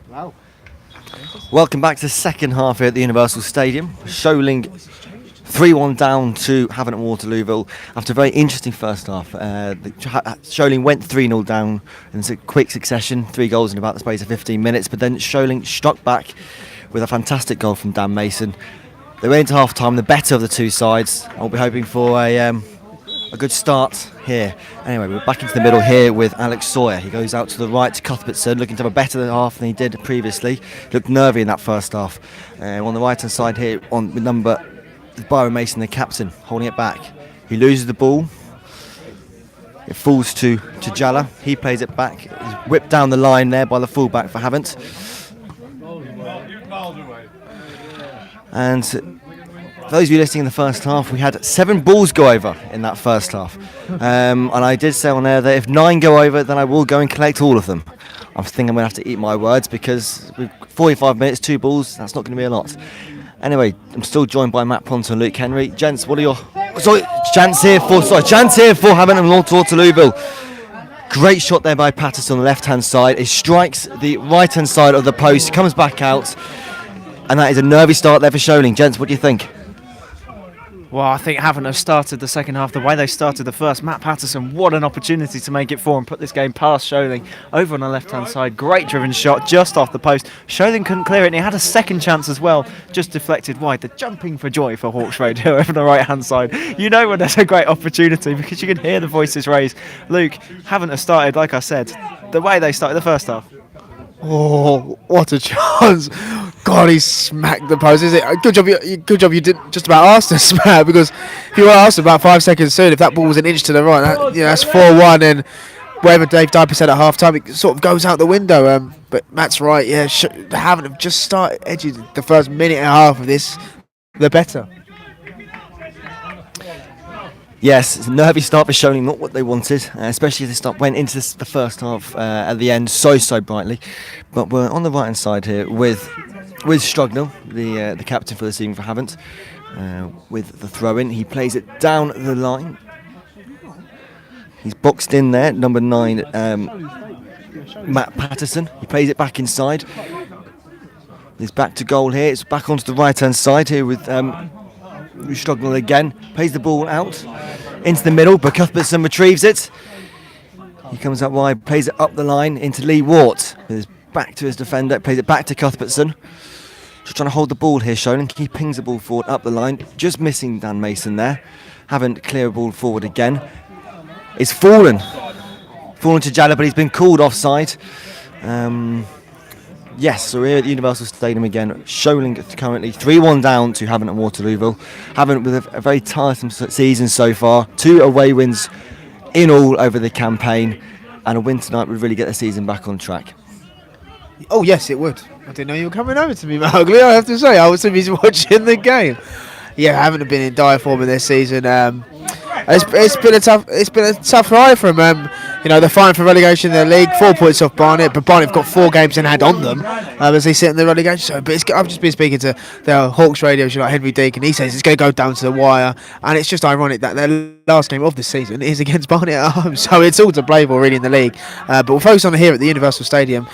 Wow. Welcome back to the second half here at the Universal Stadium. Sholing 3-1 down to Havant and Waterlooville after a very interesting first half. Sholing went 3-0 down in quick succession, 3 goals in about the space of 15 minutes, but then Sholing struck back with a fantastic goal from Dan Mason. They went into half-time, the better of the 2 sides. I'll be hoping for a a good start here. Anyway, we're back into the middle here with Alex Sawyer. He goes out to the right to Cuthbertson, looking to have a better half than he did previously. Looked nervy in that first half. On the right hand side here, on with Byron Mason, the captain, holding it back. He loses the ball. It falls to Jalla. He plays it back. He's whipped down the line there by the fullback for Havant. And for those of you listening in the first half, we had 7 balls go over in that first half. And I did say on there that if 9 go over, then I will go and collect all of them. I think I'm going to have to eat my words, because with 45 minutes, 2 balls, that's not going to be a lot. Anyway, I'm still joined by Matt Ponton and Luke Henry. Gents, what are your... Chance here for Havant and North Waterlooville. Great shot there by Patterson on the left-hand side. It strikes the right-hand side of the post, comes back out, and that is a nervy start there for Sholing. Gents, what do you think? Well, I think Havant have started the second half the way they started the first. Matt Patterson, what an opportunity to make it 4 and put this game past Sholing. Over on the left-hand side, great driven shot just off the post. Sholing couldn't clear it, and he had a second chance as well, just deflected wide. The jumping for joy for Hawks Radio over the right-hand side. You know when there's a great opportunity, because you can hear the voices raised. Luke, Havant have started, like I said, the way they started the first half. Oh, what a chance! God, he smacked the post. Is it good job? You didn't just about ask us, Matt, because if you were asked about 5 seconds soon, if that ball was an inch to the right, that's 4-1, and whatever Dave Diper said at half time, it sort of goes out the window. But Matt's right. Yeah, Havant have just started edging the first minute and a half of this, the better. Yes, it's a nervy start for Sholing, not what they wanted, especially as they went into the first half at the end so brightly. But we're on the right hand side here with Strugnell, the captain for the evening for Havant, with the throw in. He plays it down the line. He's boxed in there, number 9, Matt Patterson. He plays it back inside. He's back to goal here. It's back onto the right hand side here with Strugnell again. Plays the ball out into the middle, but Cuthbertson retrieves it. He comes up wide, plays it up the line into Lee Wart. With his back to his defender, plays it back to Cuthbertson. Just trying to hold the ball here, Sholing. He pings the ball forward up the line, just missing Dan Mason there. Haven't clear a ball forward again. It's fallen to Jalla, but he's been called offside. Yes, so we're here at the Universal Stadium again. Sholing currently 3-1 down to Havant and Waterlooville. Havant with a very tiresome season so far. 2 away wins in all over the campaign, and a win tonight would really get the season back on track. Oh yes, it would. I didn't know you were coming over to me, Mowgli. I have to say, I was watching the game. Yeah, Havant have been in dire form in this season. It's been a tough ride for them. They're fighting for relegation in the league, 4 points off Barnet, but Barnet have got 4 games in hand on them as they sit in the relegation. So, but I've just been speaking to the Hawks radio, like Henry Deacon. He says it's going to go down to the wire, and it's just ironic that their last game of the season is against Barnet at home. So it's all to play for really in the league. But we'll focus on it here at the Universal Stadium.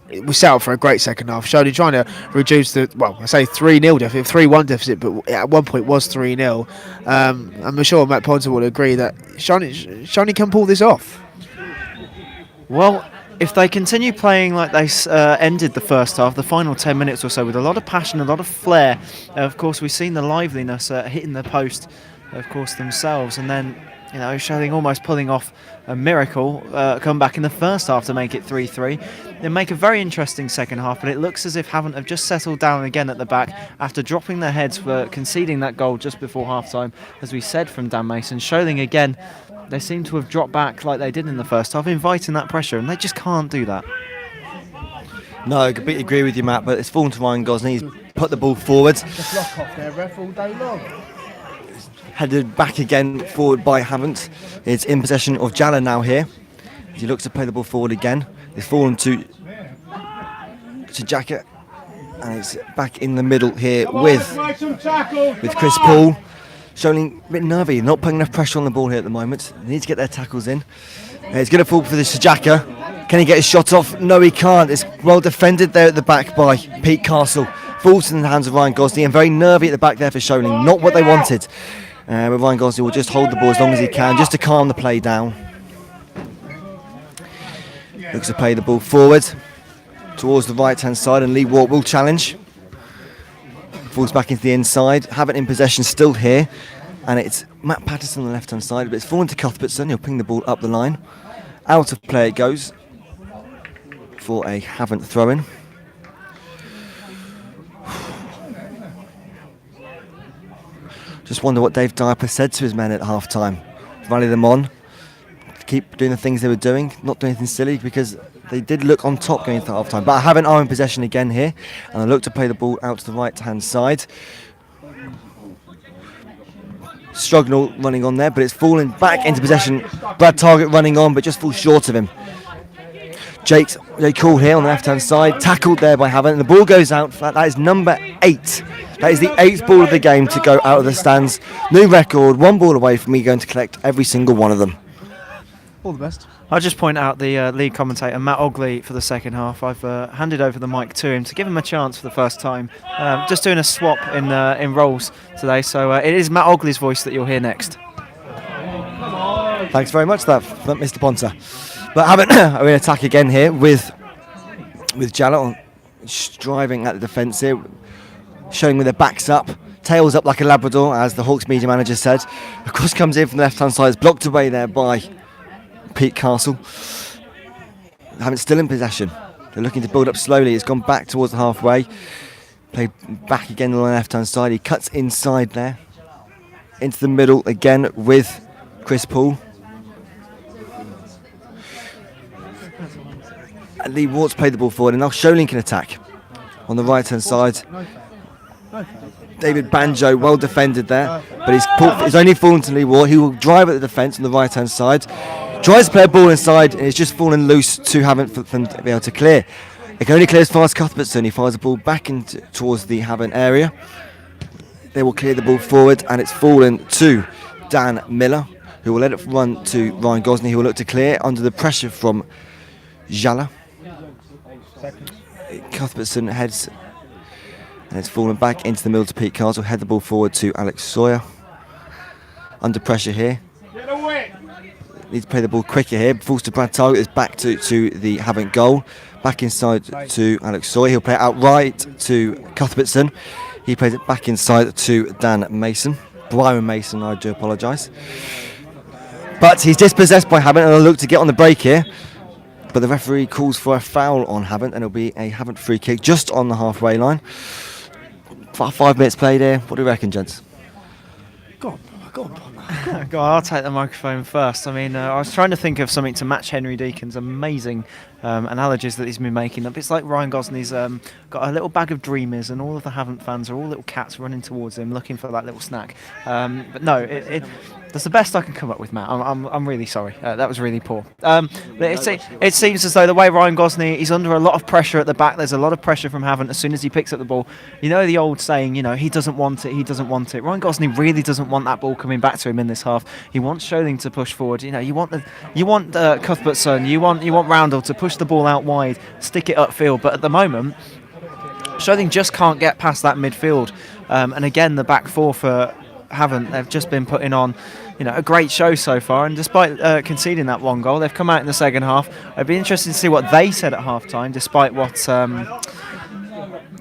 We set up for a great second half. Sholing trying to reduce the 3-0 deficit, 3-1 deficit, but at one point was 3-0. I'm sure Matt Ponton will agree that Sholing can pull this off. Well, if they continue playing like they ended the first half, the final 10 minutes or so, with a lot of passion, a lot of flair, of course we've seen the liveliness hitting the post, of course, themselves, and then Sholing almost pulling off a miracle, come back in the first half to make it 3-3. They make a very interesting second half, but it looks as if Havant have just settled down again at the back after dropping their heads for conceding that goal just before half-time, as we said from Dan Mason. Sholing again, they seem to have dropped back like they did in the first half, inviting that pressure, and they just can't do that. No, I completely agree with you, Matt, but it's fallen to Ryan Gosney. He's put the ball forward. Just lock off their ref all day long. Headed back again forward by Havant. It's in possession of Jalla now here. As he looks to play the ball forward again. It's fallen to Jacket. And it's back in the middle here with Chris Paul. Sholing a bit nervy, not putting enough pressure on the ball here at the moment. They need to get their tackles in. It's going to fall for the Sajaka. Can he get his shot off? No, he can't. It's well defended there at the back by Pete Castle. Falls in the hands of Ryan Gosney, and very nervy at the back there for Sholing. Not what they wanted. But Ryan Gosney will just hold the ball as long as he can, just to calm the play down. Looks to play the ball forward towards the right-hand side, and Lee Wart will challenge. Falls back into the inside. Havant in possession still here. and it's Matt Patterson on the left-hand side, but it's fallen to Cuthbertson. He'll ping the ball up the line. Out of play it goes for a Havant throw-in. Just wonder what Dave Diaper said to his men at half-time. Rally them on, keep doing the things they were doing, not doing anything silly, because they did look on top going into half-time. But Havant are in possession again here, and I look to play the ball out to the right-hand side. Strugnall running on there, but it's falling back into possession. Brad Target running on, but just falls short of him. Jake Cool here on the left-hand side, tackled there by Havant, and the ball goes out. That is number 8. That is the 8th ball of the game to go out of the stands. New record, 1 ball away from me going to collect every single one of them. All the best. I'll just point out the lead commentator, Matt Ogley, for the second half. I've handed over the mic to him to give him a chance for the first time. Just doing a swap in roles today, so it is Matt Ogley's voice that you'll hear next. Thanks very much for that, Mr. Ponter. But Havant are in attack again here with Jallow driving at the defence here, showing with their backs up, tails up like a Labrador, as the Hawks media manager said. Of course, comes in from the left-hand side, is blocked away there by Pete Castle. Havant still in possession. They're looking to build up slowly. It's gone back towards the halfway. Play back again on the left-hand side. He cuts inside there, into the middle again with Chris Poole. And Lee Wart's played the ball forward, and now Sholing can attack on the right-hand side. David Banjo, well defended there, but he's only fallen to Lee Wart. He will drive at the defence on the right-hand side. Tries to play a ball inside, and it's just fallen loose to Havant for them to be able to clear. It can only clear as far as Cuthbertson. He fires the ball back towards the Havant area. They will clear the ball forward, and it's fallen to Dan Miller, who will let it run to Ryan Gosney, who will look to clear under the pressure from Jala. Cuthbertson heads, and it's fallen back into the middle to Pete Castle. Head the ball forward to Alex Sawyer. Under pressure here. Needs to play the ball quicker here. Falls to Brad Target. It's back to the Havant goal. Back inside to Alex Sawyer. He'll play it out right to Cuthbertson. He plays it back inside to Dan Mason. Brian Mason, I do apologise. But he's dispossessed by Havant, and I'll look to get on the break here. But the referee calls for a foul on Havant, and it'll be a Havant free kick just on the halfway line. 5 minutes played here. What do you reckon, gents? Go on. Go on, I'll take the microphone first. I mean, I was trying to think of something to match Henry Deacon's amazing analogies that he's been making. It's like Ryan Gosney's got a little bag of dreamers, and all of the Havant fans are all little cats running towards him looking for that little snack. But no, that's the best I can come up with, Matt. I'm really sorry. That was really poor. But it seems as though the way Ryan Gosney, he's under a lot of pressure at the back. There's a lot of pressure from Havant as soon as he picks up the ball. You know the old saying, he doesn't want it, he doesn't want it. Ryan Gosney really doesn't want that ball coming back to him in this half. He wants Sholing to push forward. You want Cuthbertson, you want Roundel to push the ball out wide, stick it upfield. But at the moment, Sholing just can't get past that midfield. And again, the back four for Havant, they've just been putting on a great show so far, and despite conceding that 1 goal, they've come out in the second half. It'd be interesting to see what they said at half time, despite what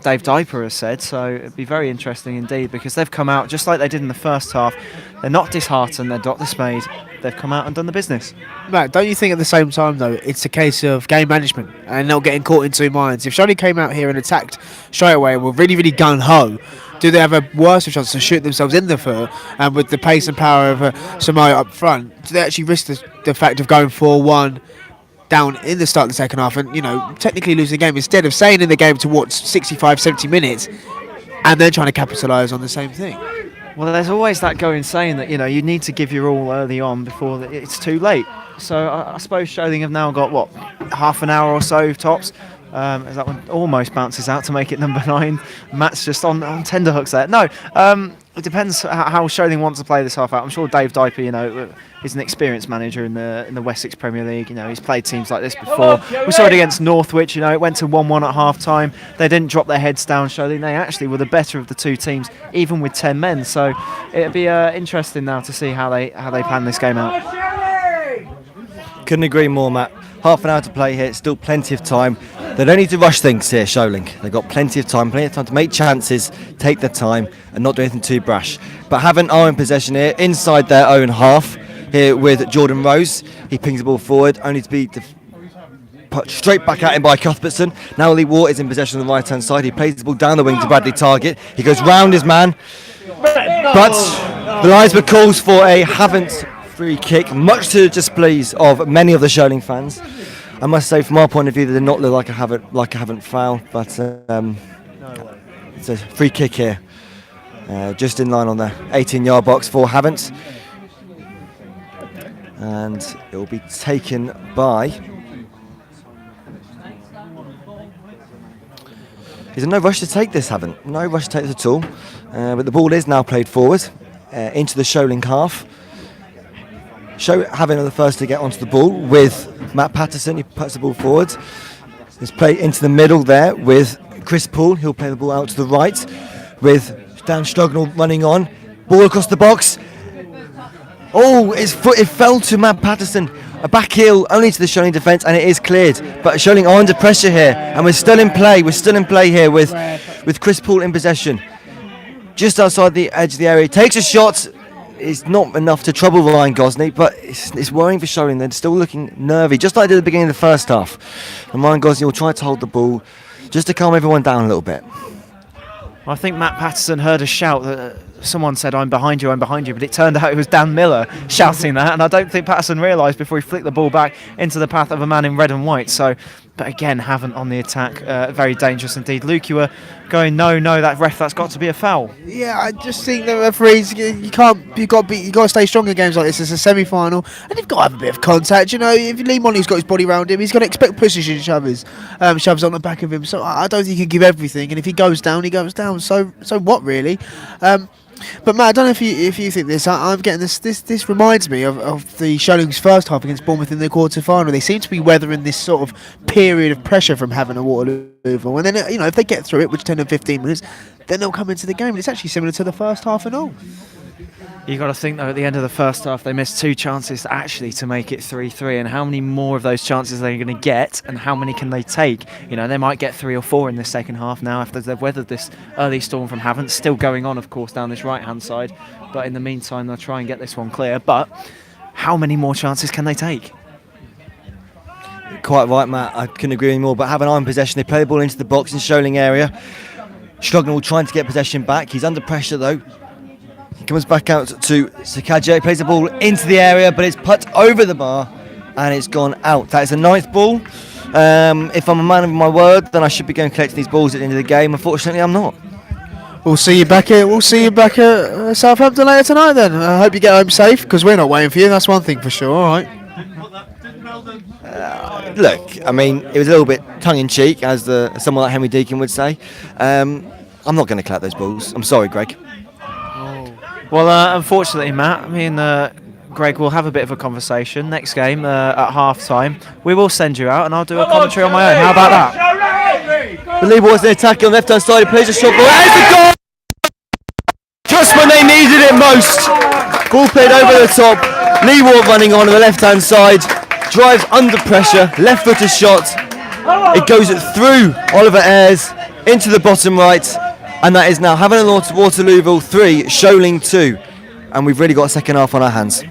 Dave Diaper has said. So it'd be very interesting indeed, because they've come out just like they did in the first half. They're not disheartened, they're not dismayed. They've come out and done the business. Matt, don't you think at the same time, though, it's a case of game management and not getting caught in two minds? If Sholing came out here and attacked straight away and were really, really gung-ho, do they have a worse chance to shoot themselves in the foot? And with the pace and power of Samoa up front, do they actually risk the fact of going 4-1 down in the start of the second half and, technically losing the game, instead of staying in the game towards 65, 70 minutes and then trying to capitalise on the same thing? Well, there's always that going saying that, you need to give your all early on before it's too late. So I suppose Sholing have now got, half an hour or so tops. As that one almost bounces out to make it number 9. Matt's just on tenterhooks there. No, it depends how Sholing wants to play this half out. I'm sure Dave Diaper, is an experienced manager in the Wessex Premier League. He's played teams like this before. We saw it against Northwich. It went to 1-1 at half time. They didn't drop their heads down. Sholing, they actually were the better of the two teams, even with 10 men. So it'll be interesting now to see how they plan this game out. Couldn't agree more, Matt. Half an hour to play here. Still plenty of time. They don't need to rush things here, Sholing. They've got plenty of time to make chances, take their time, and not do anything too brash. But Havant are in possession here, inside their own half, here with Jordan Rose. He pings the ball forward, only to be put straight back at him by Cuthbertson. Now Lee Watt is in possession on the right-hand side. He plays the ball down the wing to Bradley Target. He goes round his man, but the linesman calls for a Havant free kick, much to the displease of many of the Sholing fans. I must say, from our point of view, they did not look like a Havant foul, but it's a free kick here, just in line on the 18-yard box for Havant, and it will be taken by. There's no rush to take this, Havant. No rush to take this at all. But the ball is now played forward into the Sholing half. Havant are the first to get onto the ball with Matt Patterson. He puts the ball forward. It's played into the middle there with Chris Poole. He'll play the ball out to the right with Dan Strugnall running on. Ball across the box. Oh, his foot, it fell to Matt Patterson. A back heel only to the Sholing defence, and it is cleared. But Sholing are under pressure here, and we're still in play. We're still in play here with Chris Poole in possession. Just outside the edge of the area. He takes a shot. It's not enough to trouble Ryan Gosney, but it's worrying for Sholing. They're still looking nervy, just like they did at the beginning of the first half. And Ryan Gosney will try to hold the ball just to calm everyone down a little bit. I think Matt Patterson heard a shout that someone said, I'm behind you, but it turned out it was Dan Miller shouting that, and I don't think Patterson realised before he flicked the ball back into the path of a man in red and white. So, but again, Havant on the attack, very dangerous indeed. Luke, you were going, no, that ref, that's got to be a foul. Yeah, I just think the referees, you got to stay strong in games like this. It's a semi-final, and you've got to have a bit of contact. You know, if Lee Monley's got his body around him, he's going to expect pushes and shoves on the back of him. So I don't think he can give everything, and if he goes down, he goes down. So what really? But Matt, I don't know if you think this. I'm getting this. This reminds me of the Sholing's first half against Bournemouth in the quarter-final. They seem to be weathering this sort of period of pressure from having a Waterloo Oval, and then if they get through it, which 10 and 15 minutes, then they'll come into the game. And it's actually similar to the first half and all. You got to think though, at the end of the first half, they missed 2 chances actually to make it 3-3, and how many more of those chances are they going to get, and how many can they take? They might get 3 or 4 in the second half now after they've weathered this early storm from Havant. Still going on, of course, down this right-hand side, but in the meantime, they'll try and get this one clear. But how many more chances can they take? Quite right, Matt. I couldn't agree more. But Havant are in possession. They play the ball into the box in Sholing area. Strugnall trying to get possession back. He's under pressure though. He comes back out to Sakaja. He plays the ball into the area, but it's put over the bar and it's gone out. That is a ninth ball. If I'm a man of my word, then I should be going collecting these balls at the end of the game. Unfortunately, I'm not. We'll see you back at Southampton later tonight then. I hope you get home safe, because we're not waiting for you. That's one thing for sure. All right. Look, I mean, it was a little bit tongue-in-cheek, as someone like Henry Deacon would say. I'm not going to collect those balls. I'm sorry, Greg. Well, unfortunately, Matt, me and Greg will have a bit of a conversation next game at half-time. We will send you out, and I'll do a commentary on my own. How about that? The Lee Watt's the attack on the left-hand side. He plays a shot ball. There's the goal! Just when they needed it most. Ball played over the top. Lee Watt running on the left-hand side. Drives under pressure. Left-footed shot. It goes through Oliver Ayres into the bottom right. And that is now Havant Waterlooville 3, Sholing 2. And we've really got a second half on our hands.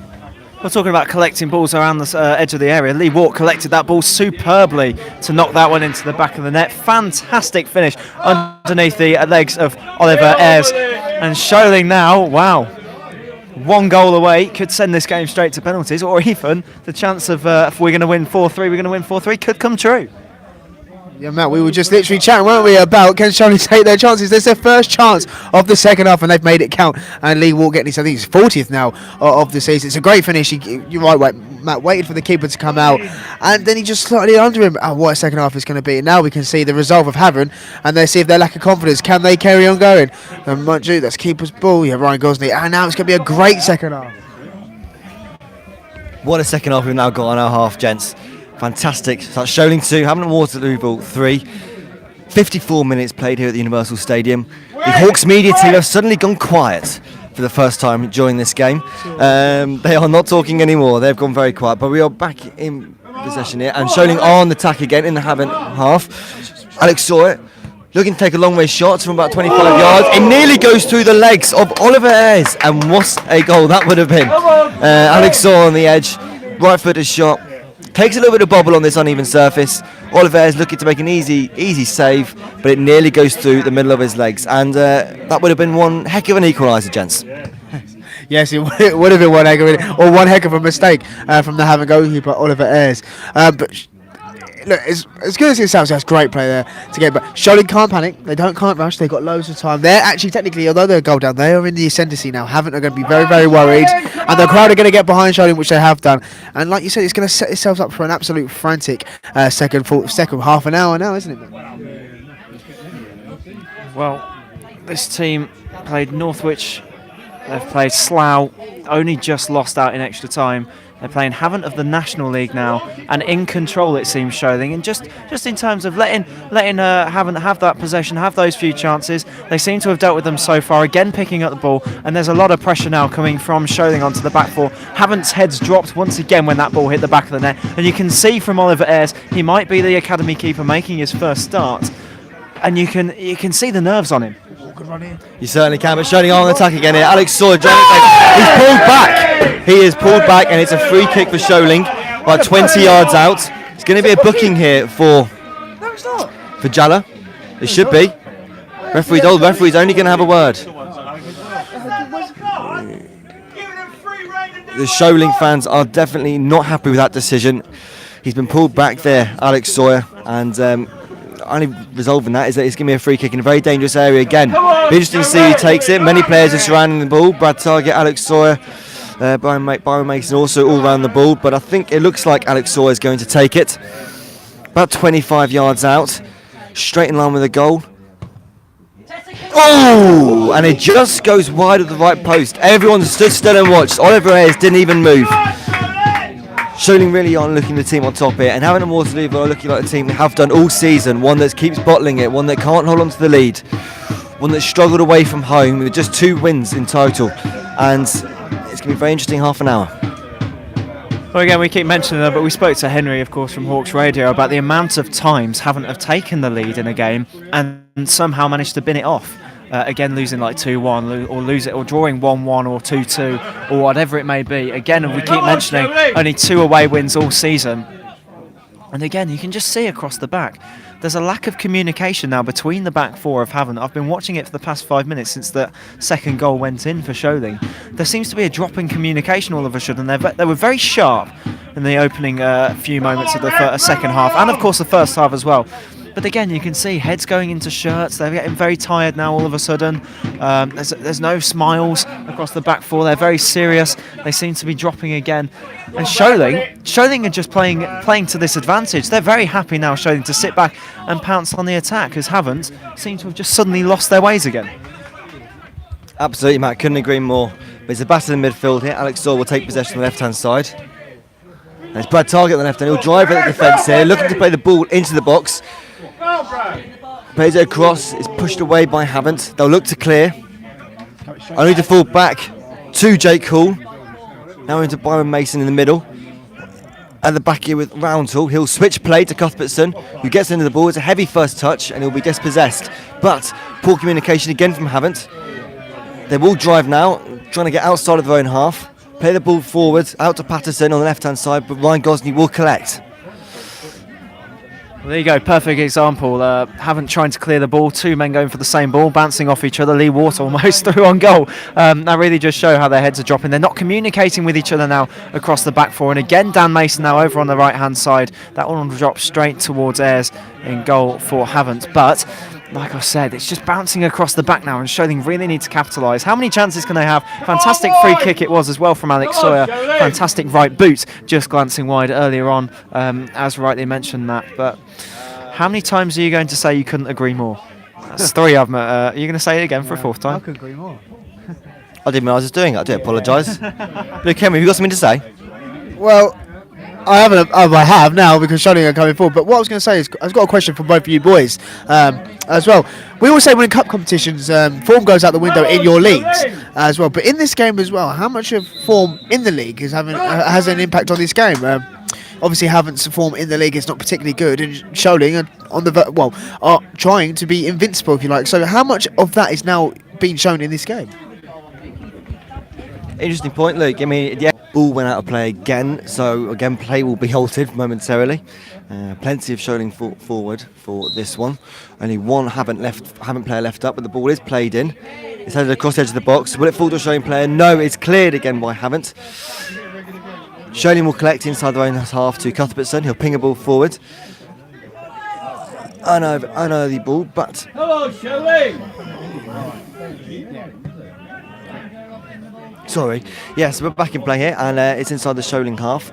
We're talking about collecting balls around the edge of the area. Lee Watt collected that ball superbly to knock that one into the back of the net. Fantastic finish underneath the legs of Oliver Ayres. And Sholing now, wow, 1 goal away, could send this game straight to penalties, or even the chance of if we're going to win 4-3, could come true. Yeah, Matt, we were just literally chatting, weren't we, about can Sholing take their chances. There's their first chance of the second half, and they've made it count. And Lee Watt getting his, I think it's 40th now of the season. It's a great finish. You're right, Matt, waited for the keeper to come out, and then he just slightly under him. Oh, what a second half is going to be. And now we can see the resolve of Havant, and they see if their lack of confidence, can they carry on going? And mind you, that's keeper's ball. Yeah, Ryan Gosney. And now it's going to be a great second half. What a second half we've now got on our half, gents. Fantastic. So that's Sholing 2, Havant Waterlooville 3. 54 minutes played here at the Universal Stadium. The Hawks media team have suddenly gone quiet for the first time during this game. They are not talking anymore. They've gone very quiet. But we are back in possession here, and Sholing on the attack again in the Havant half. Alex Sawyer looking to take a long range shot from about 25 yards. It nearly goes through the legs of Oliver Ayres, and what a goal that would have been. Alex Sawyer on the edge, right footed shot. Takes a little bit of bobble on this uneven surface. Oliver Ayres looking to make an easy save, but it nearly goes through the middle of his legs, and that would have been one heck of an equaliser, gents. Yes, it would have been one heck of a mistake from the Havant goalkeeper Oliver Ayres. But look, as good as it sounds, that's great play there to get. But Sholing can't panic. They can't rush. They've got loads of time. They're actually technically, although they're a goal down, they are in the ascendancy now. Havant are going to be very, very worried, and the crowd are going to get behind Sholing, which they have done. And like you said, it's going to set itself up for an absolute frantic second half an hour now, isn't it? Well, this team played Northwich. They've played Slough, only just lost out in extra time. They're playing Havant of the National League now, and in control it seems, Sholing. And just in terms of letting Havant have that possession, have those few chances, they seem to have dealt with them so far. Again, picking up the ball, and there's a lot of pressure now coming from Sholing onto the back four. Havant's head's dropped once again when that ball hit the back of the net, and you can see from Oliver Ayres, he might be the academy keeper making his first start, and you can see the nerves on him. You certainly can, but Sholing on the attack again here. Alex Sawyer, he's pulled back. He is pulled back, and it's a free kick for Sholing, about 20 yards out. It's going to be a booking here for Jalla. It should be. Referee's only going to have a word. The Sholing fans are definitely not happy with that decision. He's been pulled back there, Alex Sawyer, and only resolving that is that it's going to be a free kick in a very dangerous area again. Be interesting to see who takes it. Many players are surrounding the ball. Brad Target, Alex Sawyer, Byron Mason also all around the ball, but I think it looks like Alex Sawyer is going to take it. About 25 yards out, straight in line with the goal. Oh! And it just goes wide of the right post. Everyone stood still and watched. Oliver Ayres didn't even move. Sholing really aren't looking the team on top here, and Havant and Waterloo are looking like the team they have done all season, one that keeps bottling it, one that can't hold on to the lead, one that struggled away from home with just 2 wins in total, and it's going to be a very interesting half an hour. Well, again, we keep mentioning that, but we spoke to Henry, of course, from Hawks Radio about the amount of times Havant have taken the lead in a game and somehow managed to bin it off. Again, losing like 2-1 or lose it, or drawing 1-1 or 2-2 or whatever it may be. Again, we keep mentioning only 2 away wins all season. And again, you can just see across the back, there's a lack of communication now between the back four of Havant. I've been watching it for the past 5 minutes since the second goal went in for Sholing. There seems to be a drop in communication all of a sudden. They were very sharp in the opening few moments of the second half, and of course the first half as well. But again, you can see heads going into shirts. They're getting very tired now all of a sudden. There's no smiles across the back four. They're very serious. They seem to be dropping again. And Sholing are just playing to this advantage. They're very happy now, Sholing, to sit back and pounce on the attack, as Havant seem to have just suddenly lost their ways again. Absolutely, Matt. Couldn't agree more. But it's a battle in the midfield here. Alex Sawyer will take possession on the left-hand side. And it's Brad Target on the left hand. He'll drive at the defence here, looking to play the ball into the box. Plays it across, it's pushed away by Havant. They'll look to clear. Only to fall back to Jake Hall. Now into Byron Mason in the middle. At the back here with Roundhall. He'll switch play to Cuthbertson, who gets into the ball. It's a heavy first touch and he'll be dispossessed. But poor communication again from Havant. They will drive now, trying to get outside of their own half. Play the ball forward, out to Patterson on the left hand side, but Ryan Gosney will collect. Well, there you go, perfect example. Havant trying to clear the ball, 2 men going for the same ball, bouncing off each other. Lee Water almost through on goal. That really just show how their heads are dropping. They're not communicating with each other now across the back four. And again, Dan Mason now over on the right hand side. That one will drop straight towards Ayres in goal for Havant. But like I said, it's just bouncing across the back now, and Sholing really need to capitalise. How many chances can they have? Fantastic free kick it was as well from Alex Sawyer. Fantastic right boot, just glancing wide earlier on, as rightly mentioned that. But how many times are you going to say you couldn't agree more? That's 3 of them. Are you going to say it again for a 4th time? I could agree more. I didn't realise I was doing it. I do apologise. Look, Henry, have you got something to say? Well, I have now because Sholing are coming forward. But what I was going to say is, I've got a question for both of you boys as well. We always say when in cup competitions, form goes out the window in your leagues as well. But in this game as well, how much of form in the league has an impact on this game? obviously Havant's form in the league is not particularly good, and Sholing are trying to be invincible, if you like. So how much of that is now being shown in this game? Interesting point, Luke. I mean, the ball went out of play again, so again play will be halted momentarily. Plenty of Sholing forward for this one. Only one Havant player left up, but the ball is played in. It's headed across the edge of the box. Will it fall to a Sholing player? No, it's cleared again by Havant. Sholing will collect inside their own half to Cuthbertson. He'll ping a ball forward. Unearthly ball, but... Hello, Sholing! Sorry. Yes, we're back in play here, and it's inside the Sholing half.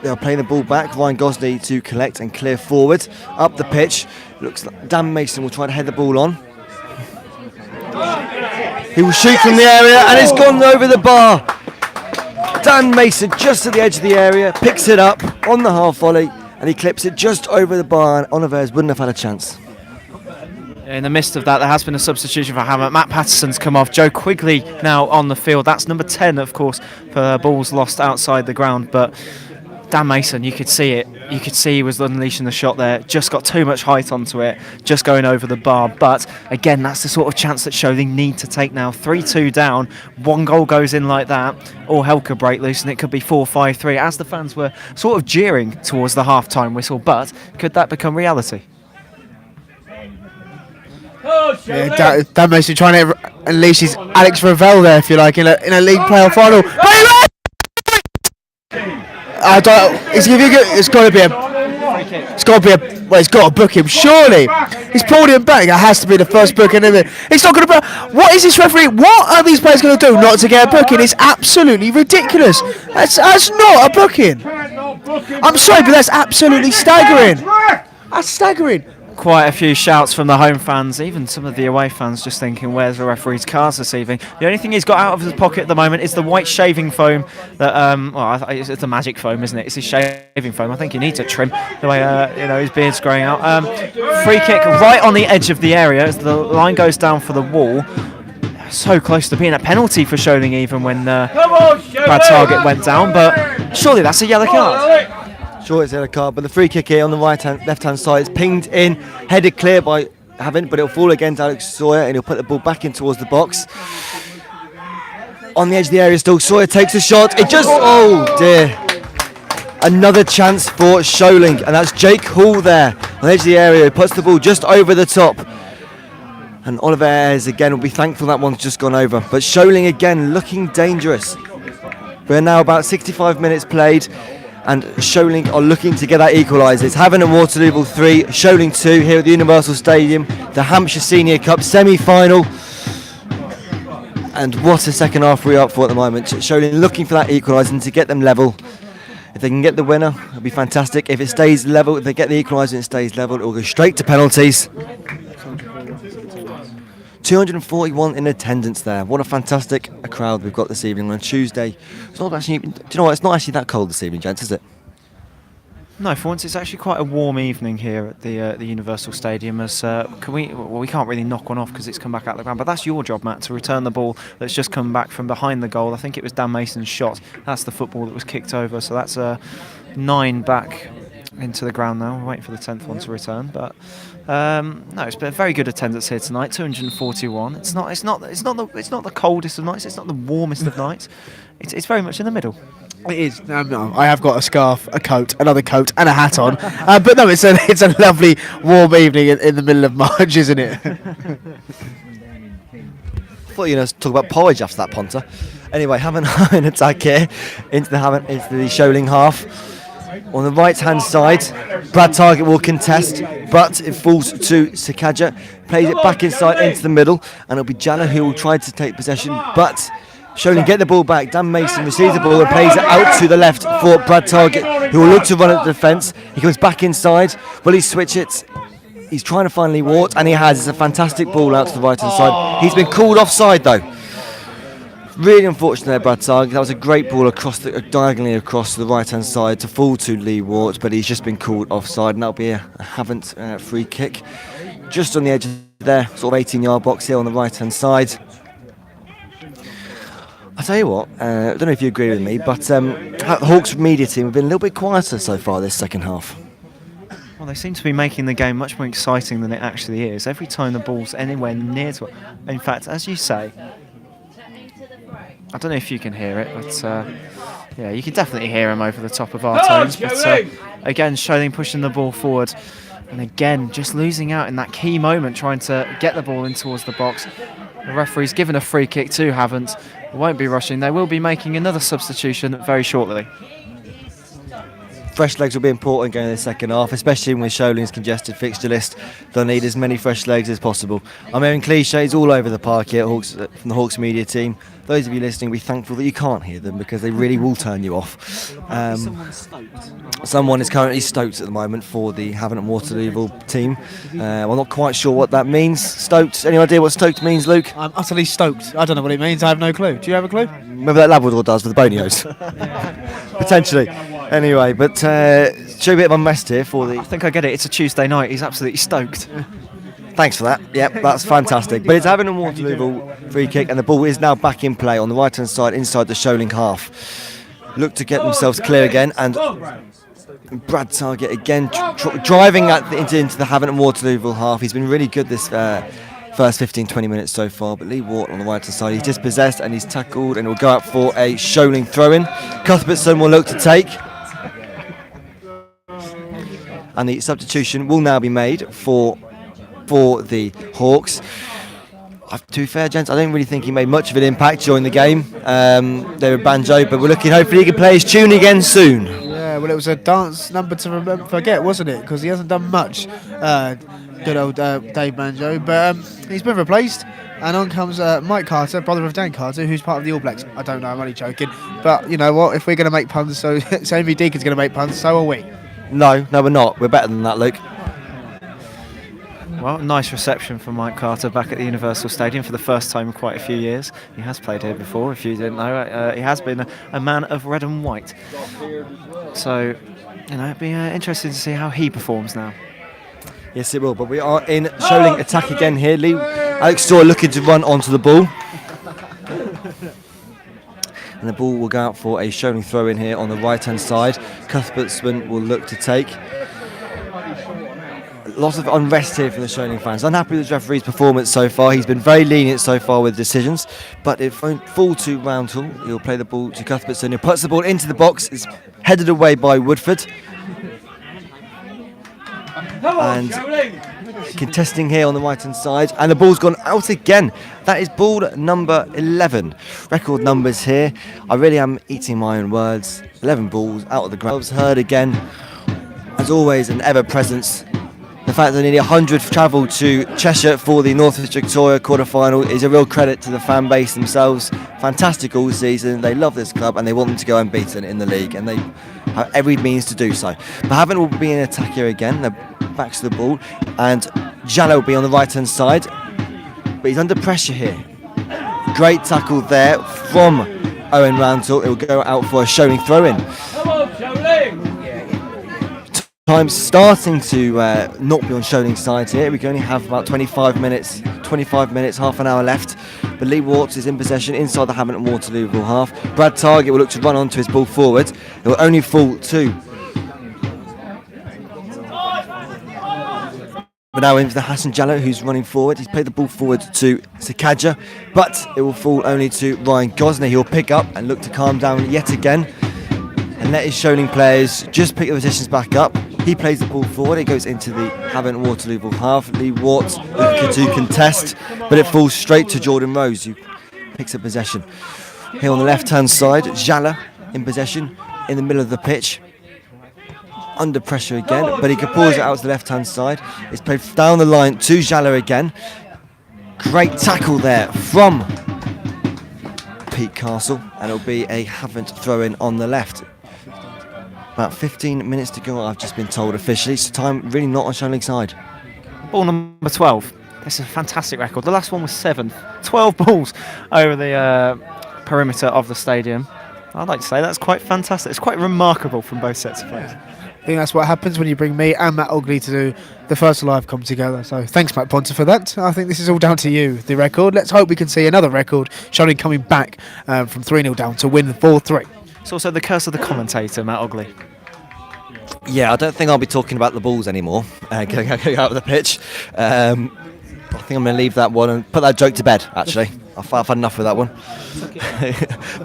They're playing the ball back. Ryan Gosley to collect and clear forward. Up the pitch. Looks like Dan Mason will try to head the ball on. He will shoot from the area, and it's gone over the bar. Dan Mason just at the edge of the area, picks it up on the half volley, and he clips it just over the bar, and Olivers wouldn't have had a chance. In the midst of that, there has been a substitution for Havant. Matt Patterson's come off. Joe Quigley now on the field. That's number 10, of course, for balls lost outside the ground. But Dan Mason, you could see it. You could see he was unleashing the shot there. Just got too much height onto it, just going over the bar. But again, that's the sort of chance that Sholing need to take now. 3-2 down. One goal goes in like that, all hell could break loose, and it could be 4-5-3, as the fans were sort of jeering towards the half-time whistle. But could that become reality? Yeah, Dan Mason trying to unleash his Alex Ravel there, if you like, in a league playoff final. It's got to be it's got to book him, surely. He's pulled him back. It has to be the first booking, isn't it? It's not going to be. What is this referee? What are these players going to do not to get a booking? It's absolutely ridiculous. That's not a booking. I'm sorry, but that's absolutely staggering. That's staggering. Quite a few shouts from the home fans, even some of the away fans just thinking, where's the referee's cards this evening? The only thing he's got out of his pocket at the moment is the white shaving foam that, it's a magic foam, isn't it? It's his shaving foam. I think he needs a trim the way, his beard's growing out. Free kick right on the edge of the area as the line goes down for the wall. So close to being a penalty for Sholing even when Brad Target went down, but surely that's a yellow card. Sure, it's a card, but the free kick here on the left-hand side is pinged in, headed clear by Havant, but it'll fall against Alex Sawyer, and he'll put the ball back in towards the box. On the edge of the area still, Sawyer takes a shot. Oh dear. Another chance for Sholing, and that's Jake Hall there on the edge of the area. He puts the ball just over the top. And Oliver Ayres again will be thankful that one's just gone over. But Sholing again looking dangerous. We're now about 65 minutes played, and Sholing are looking to get that equaliser. It's Havant and Waterloo 3, Sholing 2 here at the Universal Stadium, the Hampshire Senior Cup semi-final. And what a second half we're up for at the moment. Sholing looking for that equaliser and to get them level. If they can get the winner, it'll be fantastic. If it stays level, if they get the equaliser and it stays level, it will go straight to penalties. 241 in attendance there. What a fantastic crowd we've got this evening on Tuesday. It's not actually, do you know what? It's not actually that cold this evening, gents, is it? No, for once it's actually quite a warm evening here at the Universal Stadium. As we can't really knock one off because it's come back out of the ground. But that's your job, Matt, to return the ball that's just come back from behind the goal. I think it was Dan Mason's shot. That's the football that was kicked over. So that's 9 back into the ground now. We're waiting for the 10th one to return, but. No, it's been a very good attendance here tonight. 241. It's not the coldest of nights. It's not the warmest of nights. It's very much in the middle. It is. No, I have got a scarf, a coat, another coat, and a hat on. But no, it's a lovely warm evening in the middle of March, isn't it? I thought you were going to talk about porridge after that punter. Anyway, Havant in attack here into the Sholing half. On the right-hand side, Brad Target will contest, but it falls to Sakaja. Plays it back inside into the middle, and it'll be Jana who will try to take possession, but Sholing get the ball back. Dan Mason receives the ball and plays it out to the left for Brad Target, who will look to run at the defence. He comes back inside. Will he switch it? He's trying to find Lee Wart, and he has. It's a fantastic ball out to the right-hand side. He's been called offside, though. Really unfortunate there, Brad Target. That was a great ball diagonally across the right-hand side to fall to Lee Wart, but he's just been called offside, and that'll be a Havant free kick. Just on the edge of their sort of 18-yard box here on the right-hand side. I tell you what, I don't know if you agree with me, but the Hawks media team have been a little bit quieter so far this second half. Well, they seem to be making the game much more exciting than it actually is. Every time the ball's anywhere near to it. In fact, as you say, I don't know if you can hear it, but yeah, you can definitely hear him over the top of our tones. But again, Sholing pushing the ball forward, and again, just losing out in that key moment, trying to get the ball in towards the box. The referee's given a free kick to Havant. They won't be rushing. They will be making another substitution very shortly. Fresh legs will be important going in the second half, especially with Sholing's congested fixture list. They'll need as many fresh legs as possible. I'm hearing cliches all over the park here from the Hawks media team. Those of you listening, be thankful that you can't hear them because they really will turn you off. Someone is currently stoked at the moment for the Havant and Waterloo team. I'm not quite sure what that means. Stoked, any idea what stoked means, Luke? I'm utterly stoked. I don't know what it means. I have no clue. Do you have a clue? Remember that Labrador does with the bonios? Potentially. Anyway, but show a bit of unrest here for the... I think I get it. It's a Tuesday night. He's absolutely stoked. Thanks for that. Yep, that's fantastic. But it's Havant and Waterloo free kick, and the ball is now back in play on the right-hand side inside the Sholing half. Look to get themselves clear again, and Brad Target again driving into the Havant and Waterloo half. He's been really good this first 15-20 minutes so far, but Lee Wart on the right-hand side, he's dispossessed and he's tackled, and will go out for a Sholing throw-in. Cuthbertson will look to take. And the substitution will now be made for the Hawks. To be fair, gents, I don't really think he made much of an impact during the game. They were banjo, but we're looking, hopefully he can play his tune again soon. Yeah, well, it was a dance number to forget, wasn't it? Because he hasn't done much, good old Dave Banjo. But he's been replaced, and on comes Mike Carter, brother of Dan Carter, who's part of the All Blacks. I don't know, I'm only joking. But you know what? If we're going to make puns, so Amy Deacon's going to make puns, so are we. No, we're not. We're better than that, Luke. Well, nice reception from Mike Carter back at the Universal Stadium for the first time in quite a few years. He has played here before, if you didn't know. He has been a man of red and white. So, you know, it'd be interesting to see how he performs now. Yes, it will. But we are in Sholing attack again here. Alex Story looking to run onto the ball. And the ball will go out for a Sholing throw in here on the right-hand side. Cuthbertson will look to take. Lots of unrest here from the Sholing fans. Unhappy with the referee's performance so far. He's been very lenient so far with decisions, but it won't fall to Roundhill. He'll play the ball to Cuthbertson, who puts the ball into the box. It's headed away by Woodford. And contesting here on the right-hand side, and the ball's gone out again. That is ball number 11. Record numbers here. I really am eating my own words. 11 balls out of the ground. Heard again, as always, an ever-presence. The fact that nearly 100 travelled to Cheshire for the North East Victoria quarter-final is a real credit to the fan base themselves. Fantastic all season. They love this club and they want them to go unbeaten in the league, and they have every means to do so. But Havant will be in attack here again. They're back to the ball, and Jallo will be on the right-hand side, but he's under pressure here. Great tackle there from Owen Roundhill. It will go out for a Sholing throw-in. Time starting to not be on Sholing's side here. We can only have about 25 minutes, half an hour left. But Lee Warts is in possession inside the Havant and Waterloo half. Brad Target will look to run onto his ball forward. It will only fall to... But now into the Hassan Jallo, who's running forward. He's played the ball forward to Sakaja, but it will fall only to Ryan Gosney. He'll pick up and look to calm down yet again and let his Sholing players just pick the positions back up. He plays the ball forward. It goes into the Havant and Waterloo half. Lee Wart looking to contest, but it falls straight to Jordan Rose, who picks up possession. Here on the left-hand side, Jalla in possession in the middle of the pitch. Under pressure again, but he can pause it out to the left-hand side. It's played down the line to Jalla again. Great tackle there from Pete Castle, and it'll be a Havant throw-in on the left. About 15 minutes to go, I've just been told officially, so time really not on Sholing's side. Ball number 12. This is a fantastic record. The last one was 7. 12 balls over the perimeter of the stadium. I'd like to say that's quite fantastic. It's quite remarkable from both sets of players. I think that's what happens when you bring me and Matt Ogley to do the first live come together. So thanks, Matt Ponter, for that. I think this is all down to you, the record. Let's hope we can see another record, Sholing coming back from 3-0 down to win 4-3. It's also the curse of the commentator, Matt Ogley. Yeah, I don't think I'll be talking about the balls anymore. Going out of the pitch. I think I'm going to leave that one and put that joke to bed, actually. I've had enough with that one.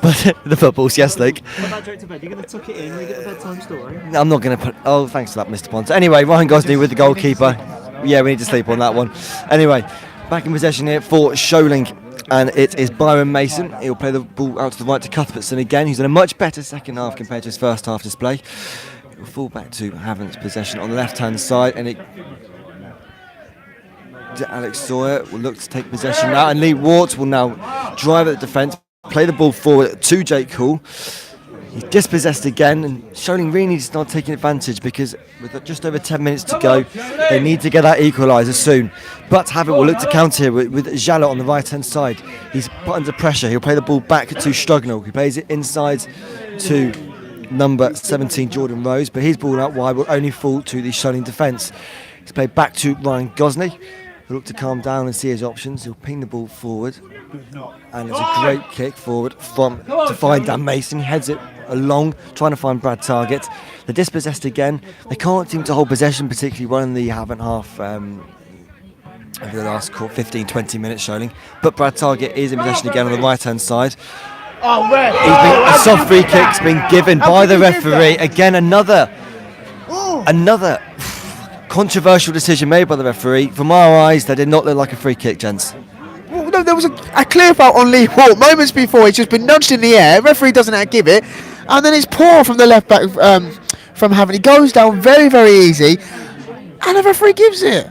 But the footballs, yes, Luke. Put that joke to bed. You're going to tuck it in when you get the bedtime story. I'm not going to put... Oh, thanks for that, Mr. Ponter. Anyway, Ryan Gosney with the goalkeeper. Yeah, we need to sleep on that one. Anyway, back in possession here for Sholing. And it is Byron Mason. He'll play the ball out to the right to Cuthbertson again. He's in a much better second half compared to his first half display. We'll fall back to Havant's possession on the left-hand side. And Alex Sawyer will look to take possession now, and Lee Wart will now drive at the defence, play the ball forward to Jake Hall. He's dispossessed again, and Sholing really needs to start taking advantage because with just over 10 minutes to go, they need to get that equaliser soon. But Havant will look to counter here with Jalot on the right-hand side. He's put under pressure. He'll play the ball back to Strugnall. He plays it inside to number 17, Jordan Rose, but his ball out wide will only fall to the Sholing defence. He's played back to Ryan Gosney. He'll look to calm down and see his options. He'll ping the ball forward, and it's a great kick forward to find Dan Mason. He heads it along, trying to find Brad Target. They're dispossessed again. They can't seem to hold possession particularly well in the Havant half over the last 15-20 minutes, Sholing. But Brad Target is in possession again on the right-hand side. A soft free kick's been given by the referee. Again, another controversial decision made by the referee. From our eyes, that did not look like a free kick, gents. Well, no, there was a clear foul on Lee Walt moments before. He's just been nudged in the air. Referee doesn't give it, and then it's poor from the left back from Havant. He goes down very, very easy, and the referee gives it.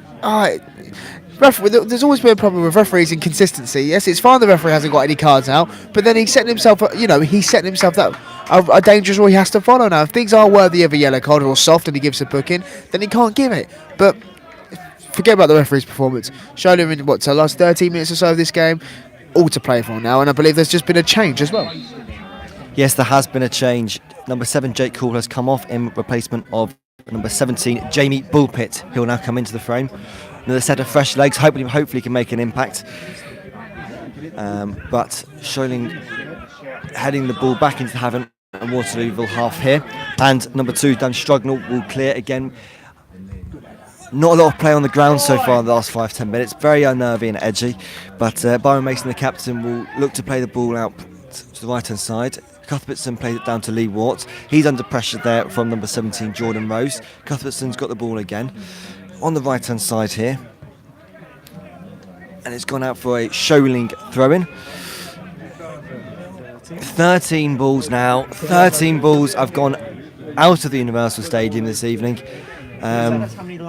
There's always been a problem with referees' inconsistency. Yes, it's fine the referee hasn't got any cards out, but then he's setting himself up, a dangerous rule he has to follow now. If things are worthy of a yellow card or soft and he gives a booking, then he can't give it. But forget about the referee's performance. Sholing in the last 13 minutes or so of this game, all to play for now, and I believe there's just been a change as well. Yes, there has been a change. Number 7, Jake Hall, has come off in replacement of number 17, Jamie Bullpitt. He'll now come into the frame. Another set of fresh legs, hopefully can make an impact. But Sholing heading the ball back into Havant and Waterlooville half here. And number 2, Dan Strugnall, will clear again. Not a lot of play on the ground so far in the last 5-10 minutes. Very unnervy and edgy. But Byron Mason, the captain, will look to play the ball out to the right-hand side. Cuthbertson plays it down to Lee Wart. He's under pressure there from number 17, Jordan Rose. Cuthbertson's got the ball again on the right-hand side here. And it's gone out for a Sholing throw-in. 13 balls now. 13 balls have gone out of the Universal Stadium this evening. 13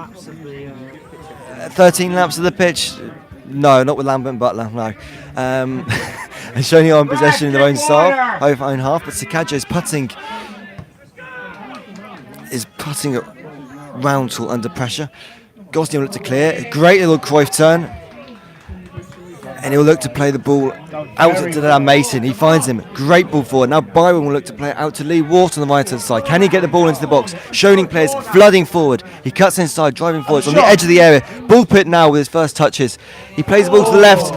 laps of the pitch? No, not with Lambert and Butler, no. And Sholing on possession in their own own half, but Sakaja is putting round tool under pressure. Gosney will look to clear. A great little Cruyff turn. And he'll look to play the ball out to Dan Mason. He finds him. Great ball forward. Now Byron will look to play it out to Lee Wart on the right-hand side. Can he get the ball into the box? Sholing players flooding forward. He cuts inside, driving forward. It's on the edge of the area. Bullpitt now with his first touches. He plays the ball to the left.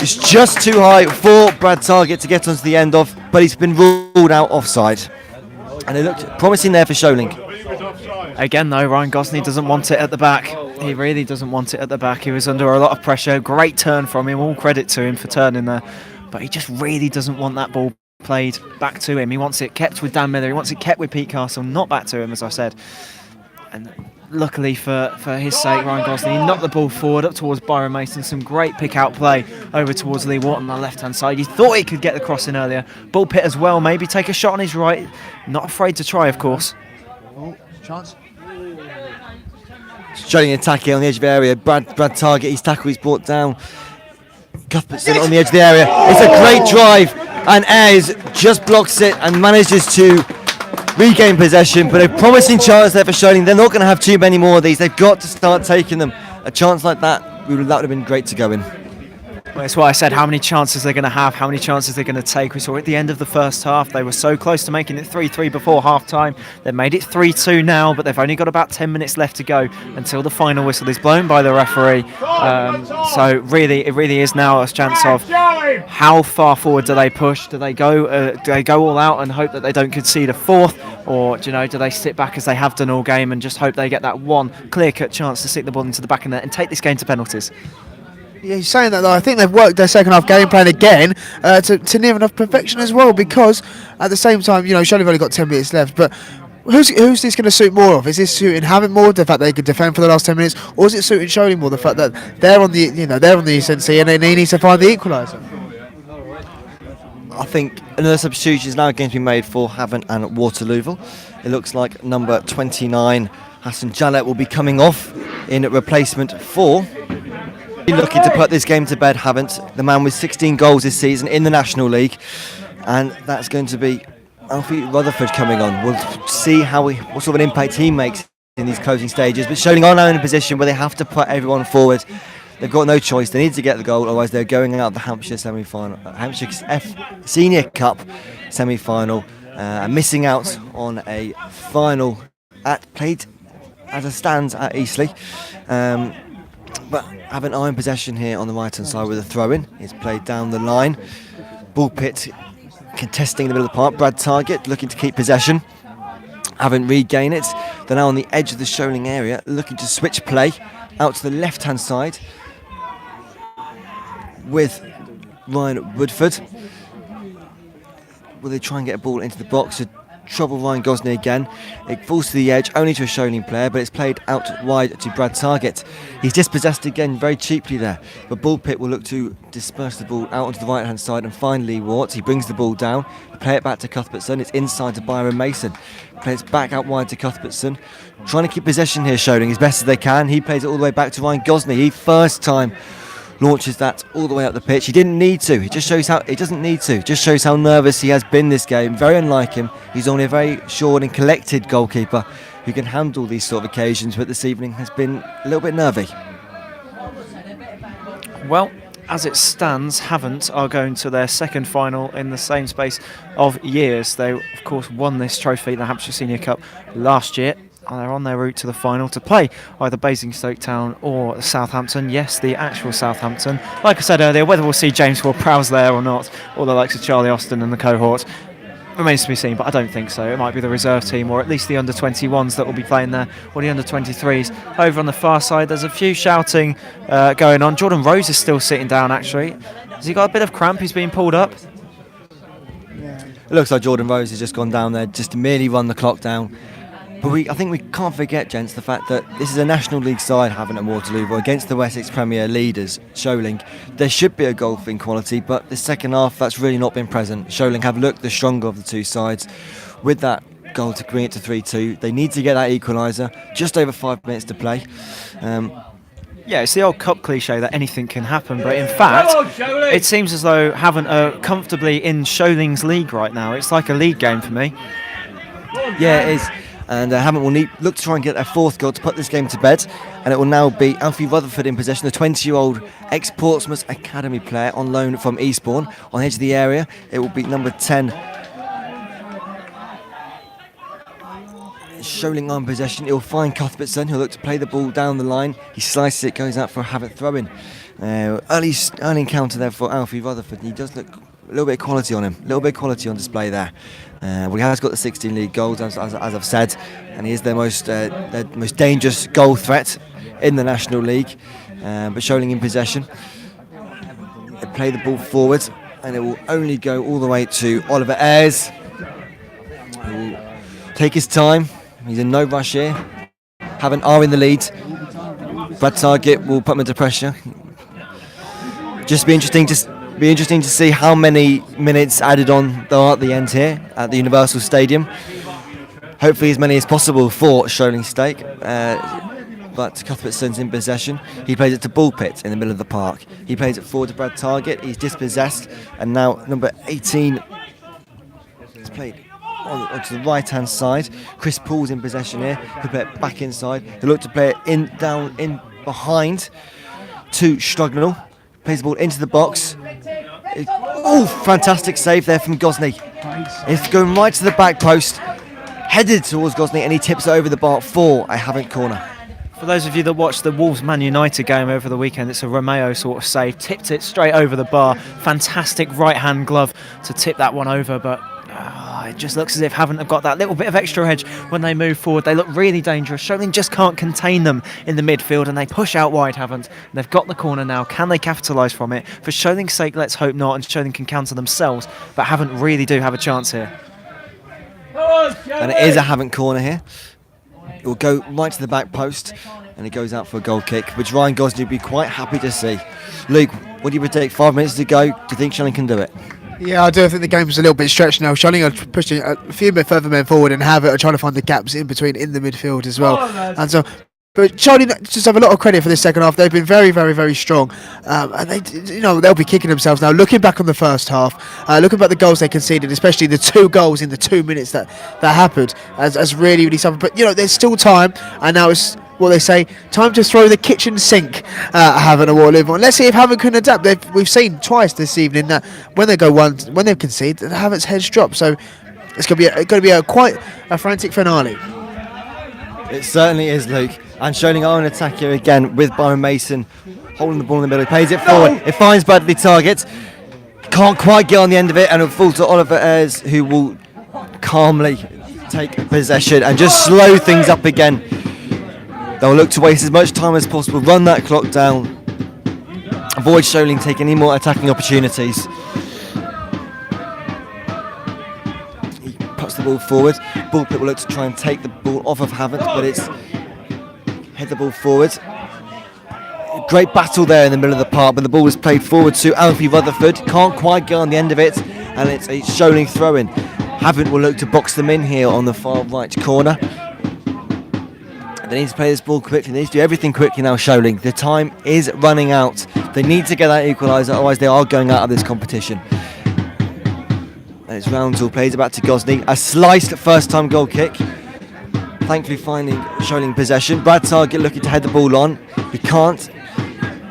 It's just too high for Brad Target to get onto the end of, but he's been ruled out offside. And it looked promising there for Sholing. Again, though, Ryan Gosney doesn't want it at the back. He really doesn't want it at the back. He was under a lot of pressure. Great turn from him. All credit to him for turning there. But he just really doesn't want that ball played back to him. He wants it kept with Dan Miller. He wants it kept with Pete Castle, not back to him, as I said. And luckily for his sake, Ryan Gosney knocked the ball forward up towards Byron Mason. Some great pick-out play over towards Lee Wart on the left-hand side. He thought he could get the cross in earlier. Bullpitt as well, maybe take a shot on his right. Not afraid to try, of course. Chance. Sholing attacking on the edge of the area. Brad Target, his tackle is brought down. Cuthbertson on the edge of the area. It's a great drive, and Ayres just blocks it and manages to regain possession. But a promising chance there for Sholing. They're not going to have too many more of these. They've got to start taking them. A chance like that would have been great to go in. Well, Well, it's what I said, how many chances they're going to have, how many chances they're going to take. We saw at the end of the first half, they were so close to making it 3-3 before half-time. They've made it 3-2 now, but they've only got about 10 minutes left to go until the final whistle is blown by the referee. So really, it really is now a chance of how far forward do they push? Do they go all out and hope that they don't concede a fourth? Or, do they sit back as they have done all game and just hope they get that one clear-cut chance to stick the ball into the back of the net and take this game to penalties? Yeah, you're saying that though. I think they've worked their second half game plan again to near enough perfection as well. Because at the same time, Sholing have only got 10 minutes left. But who's this going to suit more of? Is this suiting Havant more, the fact they could defend for the last 10 minutes, or is it suiting Sholing more, the fact that they're on the they're on the ascendancy and they need to find the equaliser? I think another substitution is now going to be made for Havant and Waterlooville. It looks like number 29, Hassan Jallet, will be coming off in replacement for. Looking to put this game to bed, Havant, the man with 16 goals this season in the National League, and that's going to be Alfie Rutherford coming on. We'll see what sort of an impact he makes in these closing stages. But Sholing are now in a position where they have to put everyone forward. They've got no choice. They need to get the goal, otherwise they're going out of the Hampshire semi-final, Hampshire Senior Cup semi-final, and missing out on a final played as it stands at Eastleigh. But Havant are in possession here on the right-hand side with a throw-in. It's played down the line. Bullpit contesting in the middle of the park. Brad Target looking to keep possession. Havant regain it. They're now on the edge of the Sholing area, looking to switch play out to the left-hand side with Ryan Woodford. Will they try and get a ball into the box to trouble Ryan Gosney again? It falls to the edge, only to a Sholing player, but it's played out wide to Brad Target. He's dispossessed again very cheaply there, but Bullpit will look to disperse the ball out onto the right hand side and find Lee Wart. He brings the ball down, play it back to Cuthbertson. It's inside to Byron Mason. Plays back out wide to Cuthbertson, trying to keep possession here, Sholing as best as they can. He plays it all the way back to Ryan Gosney. He first time launches that all the way up the pitch. He didn't need to. It just shows how it doesn't need to. It just shows how nervous he has been this game. Very unlike him. He's only a very assured and collected goalkeeper who can handle these sort of occasions, but this evening has been a little bit nervy. Well, as it stands, Havant are going to their second final in the same space of years. They, of course, won this trophy, the Hampshire Senior Cup, last year. They're on their route to the final to play either Basingstoke Town or Southampton. Yes, the actual Southampton. Like I said earlier, whether we'll see James Ward-Prowse there or not, or the likes of Charlie Austin and the cohort, remains to be seen, but I don't think so. It might be the reserve team, or at least the under-21s that will be playing there, or the under-23s. Over on the far side, there's a few shouting going on. Jordan Rose is still sitting down, actually. Has he got a bit of cramp? He's being pulled up. It looks like Jordan Rose has just gone down there just to merely run the clock down. But I think we can't forget, gents, the fact that this is a National League side, Havant and Waterlooville, against the Wessex Premier leaders, Sholing. There should be a goal in quality, but the second half, that's really not been present. Sholing have looked the stronger of the two sides. With that goal to bring it to 3-2, they need to get that equaliser. Just over 5 minutes to play. Yeah, it's the old cup cliche that anything can happen, but in fact, it seems as though Havant are comfortably in Sholing's league right now. It's like a league game for me. Yeah, it is. And Havant will look to try and get their fourth goal to put this game to bed. And it will now be Alfie Rutherford in possession, the 20-year-old ex-Portsmouth Academy player on loan from Eastbourne. On the edge of the area, it will be number 10. Sholing on possession. It will find Cuthbertson, who'll look to play the ball down the line. He slices it, goes out for a Havant throw-in. Early encounter there for Alfie Rutherford. He does look a little bit of quality on him, a little bit of quality on display there. Well, he has got the 16 league goals, as I've said, and he is their most dangerous goal threat in the National League. But Sholing in possession. They play the ball forward, and it will only go all the way to Oliver Ayres. He will take his time. He's in no rush here. Havant are in the lead. Brad Target will put him under pressure. Just be interesting to see how many minutes added on there are at the end here at the Universal Stadium. Hopefully as many as possible for Sholing Stake. But Cuthbertson's in possession. He plays it to Bullpit in the middle of the park. He plays it forward to Brad Target. He's dispossessed, and now number 18 is played onto the right hand side. Chris Paul's in possession here. He'll play it back inside. He'll look to play it in behind to Strugnall. plays the ball into the box. Oh, fantastic save there from Gosney. It's going right to the back post, headed towards Gosney, and he tips it over the bar for a Havant corner. For those of you that watched the Wolves-Man United game over the weekend, it's a Romeo sort of save. Tipped it straight over the bar. Fantastic right-hand glove to tip that one over, but it just looks as if Havant have got that little bit of extra edge when they move forward. They look really dangerous. Sholing just can't contain them in the midfield, and they push out wide, Havant. They've got the corner now. Can they capitalise from it? For Sholing's sake, let's hope not, and Sholing can counter themselves, but Havant really do have a chance here. And it is a Havant corner here. It will go right to the back post, and it goes out for a goal kick, which Ryan Gosney would be quite happy to see. Luke, what do you predict? 5 minutes to go. Do you think Sholing can do it? Yeah, I do. I think the game's a little bit stretched now. Sholing are pushing a few bit further men forward, and Havant are trying to find the gaps in between in the midfield as well. And so, but Sholing just have a lot of credit for this second half. They've been very, very, very strong, and they'll be kicking themselves now. Looking back on the first half, looking back at the goals they conceded, especially the 2 goals in the 2 minutes that happened, as really, really something. But there's still time, and now it's what they say, time to throw the kitchen sink at Havant and Waterloo. Let's see if Havant can adapt. We've seen twice this evening that when they concede, Havant's heads drop. So it's going to be quite a frantic finale. It certainly is, Luke. And Sholing are on attack here again with Byron Mason holding the ball in the middle. He plays it forward. It finds Bradley Target. Can't quite get on the end of it, and it falls to Oliver Ayres, who will calmly take possession and just slow things up again. They'll look to waste as much time as possible, run that clock down, avoid Sholing taking any more attacking opportunities. He puts the ball forward. Bullpit will look to try and take the ball off of Havant, but it's head the ball forward. Great battle there in the middle of the park, but the ball is played forward to Alfie Rutherford. Can't quite get on the end of it, and it's a Sholing throw-in. Havant will look to box them in here on the far right corner. They need to play this ball quickly. They need to do everything quickly now, Sholing. The time is running out. They need to get that equaliser, otherwise they are going out of this competition. And it's Roundsall, plays it back to Gosney. A sliced first-time goal kick. Thankfully finding Sholing possession. Brad Target looking to head the ball on. He can't.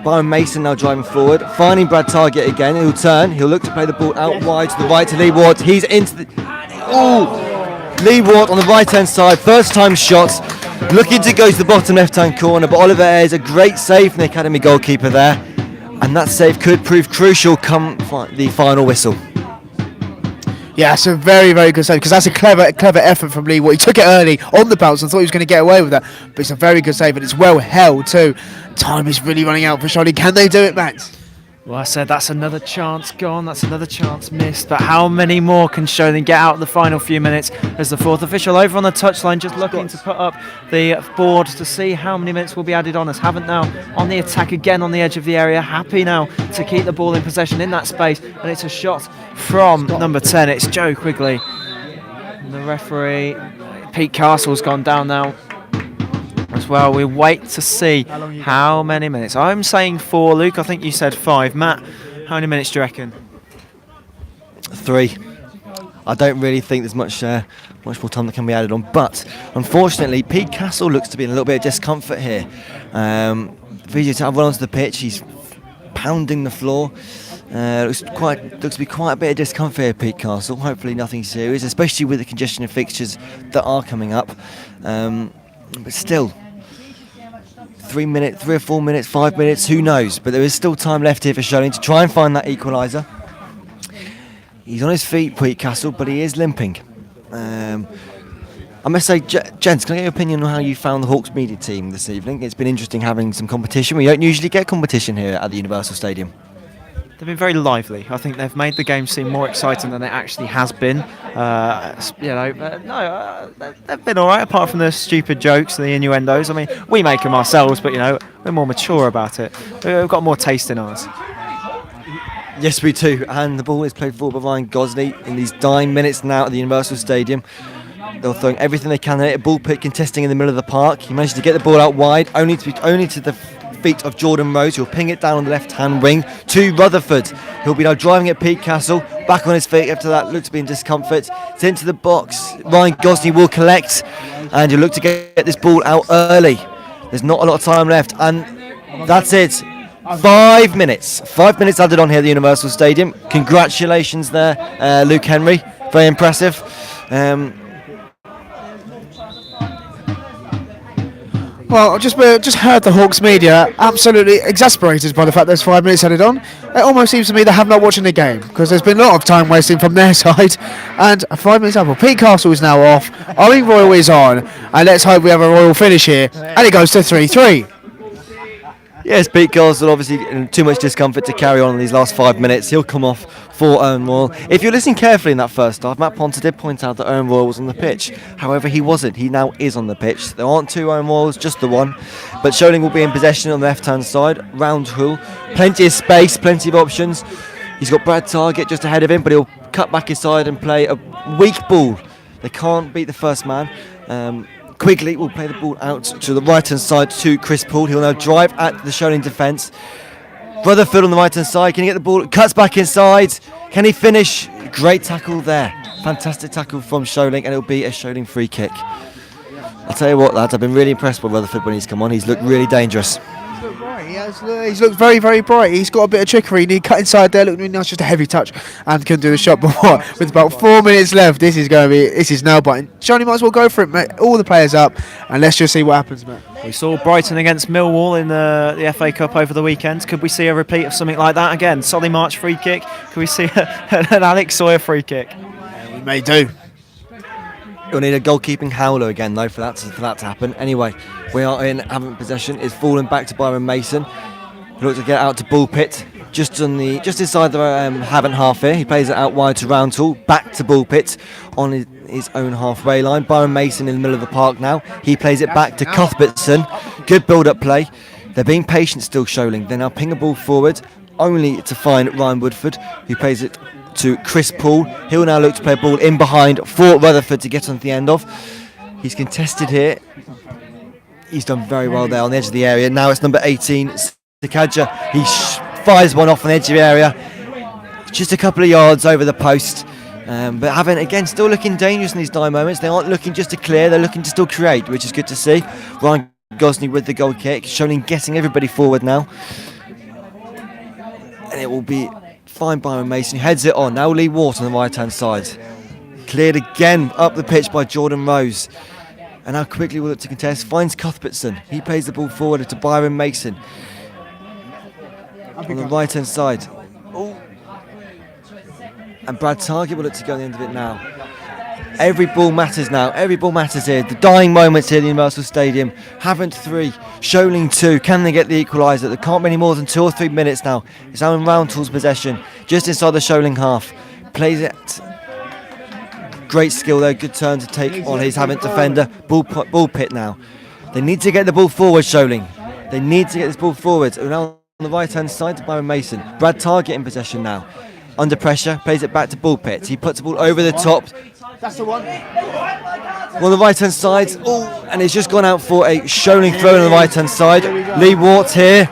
Byron Mason now driving forward. Finding Brad Target again. He'll turn. He'll look to play the ball out wide to the right to Lee Ward. He's into the... Oh! Lee Ward on the right-hand side. First-time shot. Looking to go to the bottom left-hand corner, but Oliver Ayres, a great save from the academy goalkeeper there, and that save could prove crucial come the final whistle. Yeah, it's a very, very good save, because that's a clever effort from Lee. He took it early on the bounce and thought he was going to get away with that, but it's a very good save, and it's well held too. Time is really running out for Sholing. Can they do it, Max? Well, I said that's another chance gone, that's another chance missed, but how many more can Sholing get out of the final few minutes as the 4th official over on the touchline just looking to put up the board to see how many minutes will be added on, as Havant now on the attack again on the edge of the area, happy now to keep the ball in possession in that space, and it's a shot from number 10, it's Joe Quigley. And the referee, Pete Castle's gone down now as well. We wait to see how many minutes. I'm saying 4, Luke. I think you said 5. Matt, how many minutes do you reckon? 3. I don't really think there's much more time that can be added on, but unfortunately Pete Castle looks to be in a little bit of discomfort here. Vijay to run onto the pitch, he's pounding the floor. Looks to be quite a bit of discomfort here, Pete Castle. Hopefully nothing serious, especially with the congestion of fixtures that are coming up. But still, 3 minutes, 3 or 4 minutes, 5 minutes, who knows? But there is still time left here for Sholing to try and find that equaliser. He's on his feet, Pete Castle, but he is limping. I must say, gents, can I get your opinion on how you found the Hawks media team this evening? It's been interesting having some competition. We don't usually get competition here at the Universal Stadium. They've been very lively. I think they've made the game seem more exciting than it actually has been. They've been all right, apart from the stupid jokes and the innuendos. I mean, we make them ourselves, but we're more mature about it. We've got more taste in ours. Yes, we do. And the ball is played forward by Ryan Gosney in these dying minutes now at the Universal Stadium. They're throwing everything they can at it. Ball pit contesting in the middle of the park. He managed to get the ball out wide, only to the feet of Jordan Rose, who'll ping it down on the left-hand wing to Rutherford. He'll be now driving at Pete Castle, back on his feet after that, look to be in discomfort. It's into the box. Ryan Gosney will collect, and he'll look to get this ball out early. There's not a lot of time left, and that's it. 5 minutes. 5 minutes added on here at the Universal Stadium. Congratulations there, Luke Henry. Very impressive. Well, I just heard the Hawks media absolutely exasperated by the fact there's 5 minutes added on. It almost seems to me they have not watching the game because there's been a lot of time wasting from their side. And 5 minutes up. Well, Pete Castle is now off. Owen Royal is on. And let's hope we have a Royal finish here. And it goes to 3-3. Yes, Pete Castle obviously in too much discomfort to carry on in these last 5 minutes. He'll come off for Owen Royal. If you're listening carefully in that first half, Matt Ponter did point out that Owen Royal was on the pitch. However, he wasn't. He now is on the pitch. There aren't two Owen Royals, just the one. But Sholing will be in possession on the left-hand side. Roundhull. Plenty of space, plenty of options. He's got Brad Target just ahead of him, but he'll cut back inside and play a weak ball. They can't beat the first man. Quigley will play the ball out to the right-hand side to Chris Poole. He'll now drive at the Sholing defence. Rutherford on the right-hand side. Can he get the ball? Cuts back inside. Can he finish? Great tackle there. Fantastic tackle from Sholing, and it'll be a Sholing free kick. I'll tell you what, lads, I've been really impressed with Rutherford when he's come on. He's looked really dangerous. He's looked very, very bright. He's got a bit of trickery. He cut inside there, looked really nice, just a heavy touch, and couldn't do the shot. But what? With about 4 minutes left, this is nail biting. Johnny might as well go for it, mate. All the players up, and let's just see what happens, mate. We saw Brighton against Millwall in the FA Cup over the weekend. Could we see a repeat of something like that again? Solly March free kick. Could we see an Alex Sawyer free kick? Yeah, we may do. You'll need a goalkeeping howler again, though, for that to happen. Anyway, we are in Havant possession. It's fallen back to Byron Mason. He looks to get out to Bullpit, just inside the Havant half here. He plays it out wide to Roundhall, back to Bullpit on his own halfway line. Byron Mason in the middle of the park now. He plays it back to Cuthbertson. Good build-up play. They're being patient still, Sholing. They now ping a ball forward, only to find Ryan Woodford, who plays it to Chris Poole. He'll now look to play a ball in behind for Rutherford to get on the end of. He's contested here. He's done very well there on the edge of the area. Now it's number 18, Sakaja. He fires one off on the edge of the area, just a couple of yards over the post. But Havant, again, still looking dangerous in these dying moments. They aren't looking just to clear, they're looking to still create, which is good to see. Ryan Gosney with the goal kick, Sholing getting everybody forward now. And it will be fine. Byron Mason heads it on. Now Lee Wart on the right-hand side. Cleared again up the pitch by Jordan Rose. And now quickly will look to contest. Finds Cuthbertson. He plays the ball forward to Byron Mason. On the right-hand side. Ooh. And Brad Target will look to go on the end of it now. Every ball matters now. Every ball matters here. The dying moments here at the Universal Stadium. Havant 3, Sholing 2. Can they get the equaliser? There can't be any more than 2 or 3 minutes now. It's Alan Roundhall's possession, just inside the Sholing half. Plays it. Great skill there. Good turn to take on his Havant defender. Ball pit now. They need to get the ball forward, Sholing. They need to get this ball forward. And now on the right-hand side to Byron Mason. Brad Target in possession now. Under pressure, plays it back to Bullpit. He puts the ball over the top. That's the one. On the right-hand side, and it's just gone out for a Sholing throw on the right-hand side. Lee Wart here.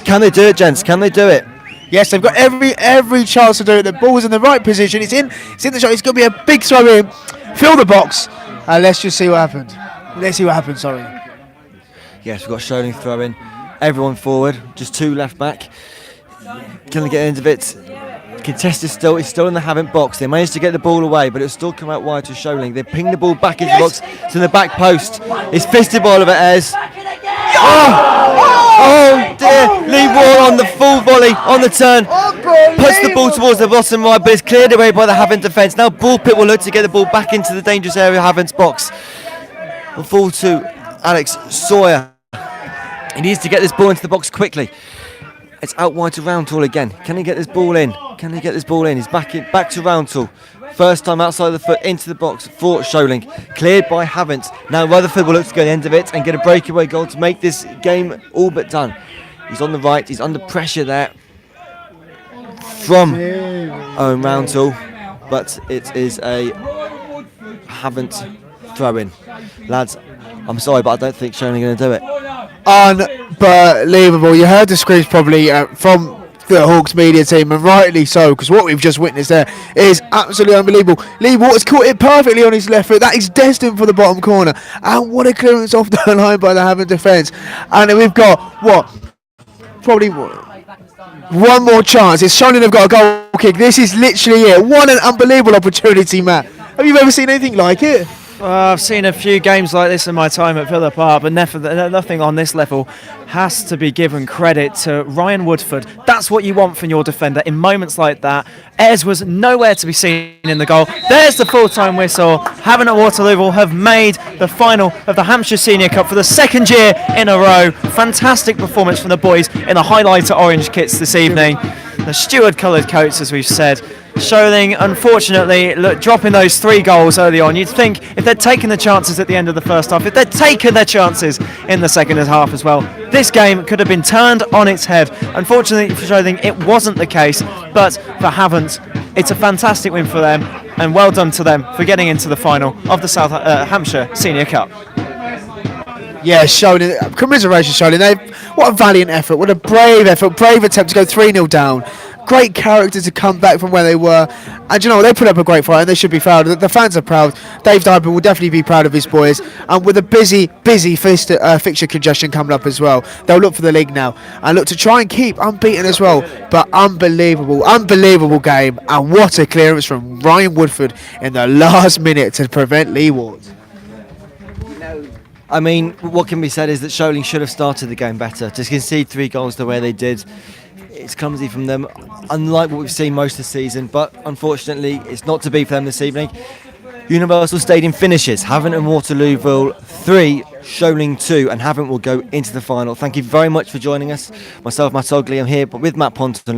Can they do it, gents? Can they do it? Yes, they've got every chance to do it. The ball's in the right position. It's in the shot. It's going to be a big throw in. Fill the box. Let's just see what happened. Let's see what happened, sorry. Yes, we've got Sholing throwing. Everyone forward. Just 2 left back. Can they get into it? Contested still. It's still in the Havant box. They managed to get the ball away, but it'll still come out wide to Sholing. They ping the ball back into the box. It's in the back post. It's fisted by Oliver Ayres. Oh dear! Lee Wall on the full volley on the turn. Puts the ball towards the bottom right, but it's cleared away by the Havant defence. Now Bullpit will look to get the ball back into the dangerous area of Havant's box. We'll fall to Alex Sawyer. He needs to get this ball into the box quickly. It's out wide to Roundhall again. Can he get this ball in? Can he get this ball in? He's back to Roundhall. First time outside the foot into the box for Sholing. Cleared by Havant. Now Rutherford will look to go to the end of it and get a breakaway goal to make this game all but done. He's on the right. He's under pressure there from Owen Roundhall. But it is a Havant throw-in. Lads, I'm sorry, but I don't think Sholing are going to do it. Unbelievable. You heard the screams probably from the Hawks media team, and rightly so, because what we've just witnessed there is absolutely unbelievable. Lee Waters caught it perfectly on his left foot. That is destined for the bottom corner. And what a clearance off the line by the Havant defence. And then we've got, probably one more chance. It's Sholing have got a goal kick. This is literally it. What an unbelievable opportunity, Matt. Have you ever seen anything like it? I've seen a few games like this in my time at Villa Park, but nothing on this level. Has to be given credit to Ryan Woodford. That's what you want from your defender in moments like that. Ayres was nowhere to be seen in the goal. There's the full-time whistle. Havant at Waterloo have made the final of the Hampshire Senior Cup for the second year in a row. Fantastic performance from the boys in the highlighter orange kits this evening. The Stewart-coloured coats, as we've said. Sholing, unfortunately, dropping those 3 goals early on. You'd think if they'd taken the chances at the end of the first half, if they'd taken their chances in the second half as well, this game could have been turned on its head. Unfortunately for Sholing, it wasn't the case, but for Havant, it's a fantastic win for them, and well done to them for getting into the final of the South Hampshire Senior Cup. Yeah, Sholing, commiserations, Sholing. What a valiant effort, what a brave effort, brave attempt to go 3-0 down. Great character to come back from where they were, and you know they put up a great fight and they should be proud. The fans are proud. Dave Dyber will definitely be proud of his boys, and with a busy fixture congestion coming up as well, they'll look for the league now and look to try and keep unbeaten as well. But unbelievable game, and what a clearance from Ryan Woodford in the last minute to prevent Lee Ward. I mean, what can be said is that Sholing should have started the game better. To concede 3 goals the way they did, it's clumsy from them, unlike what we've seen most of the season, but unfortunately it's not to be for them this evening. Universal Stadium finishes. Havant and Waterlooville 3, Sholing 2, and Havant will go into the final. Thank you very much for joining us. Myself, Matt Ogley, I'm here with Matt Ponton.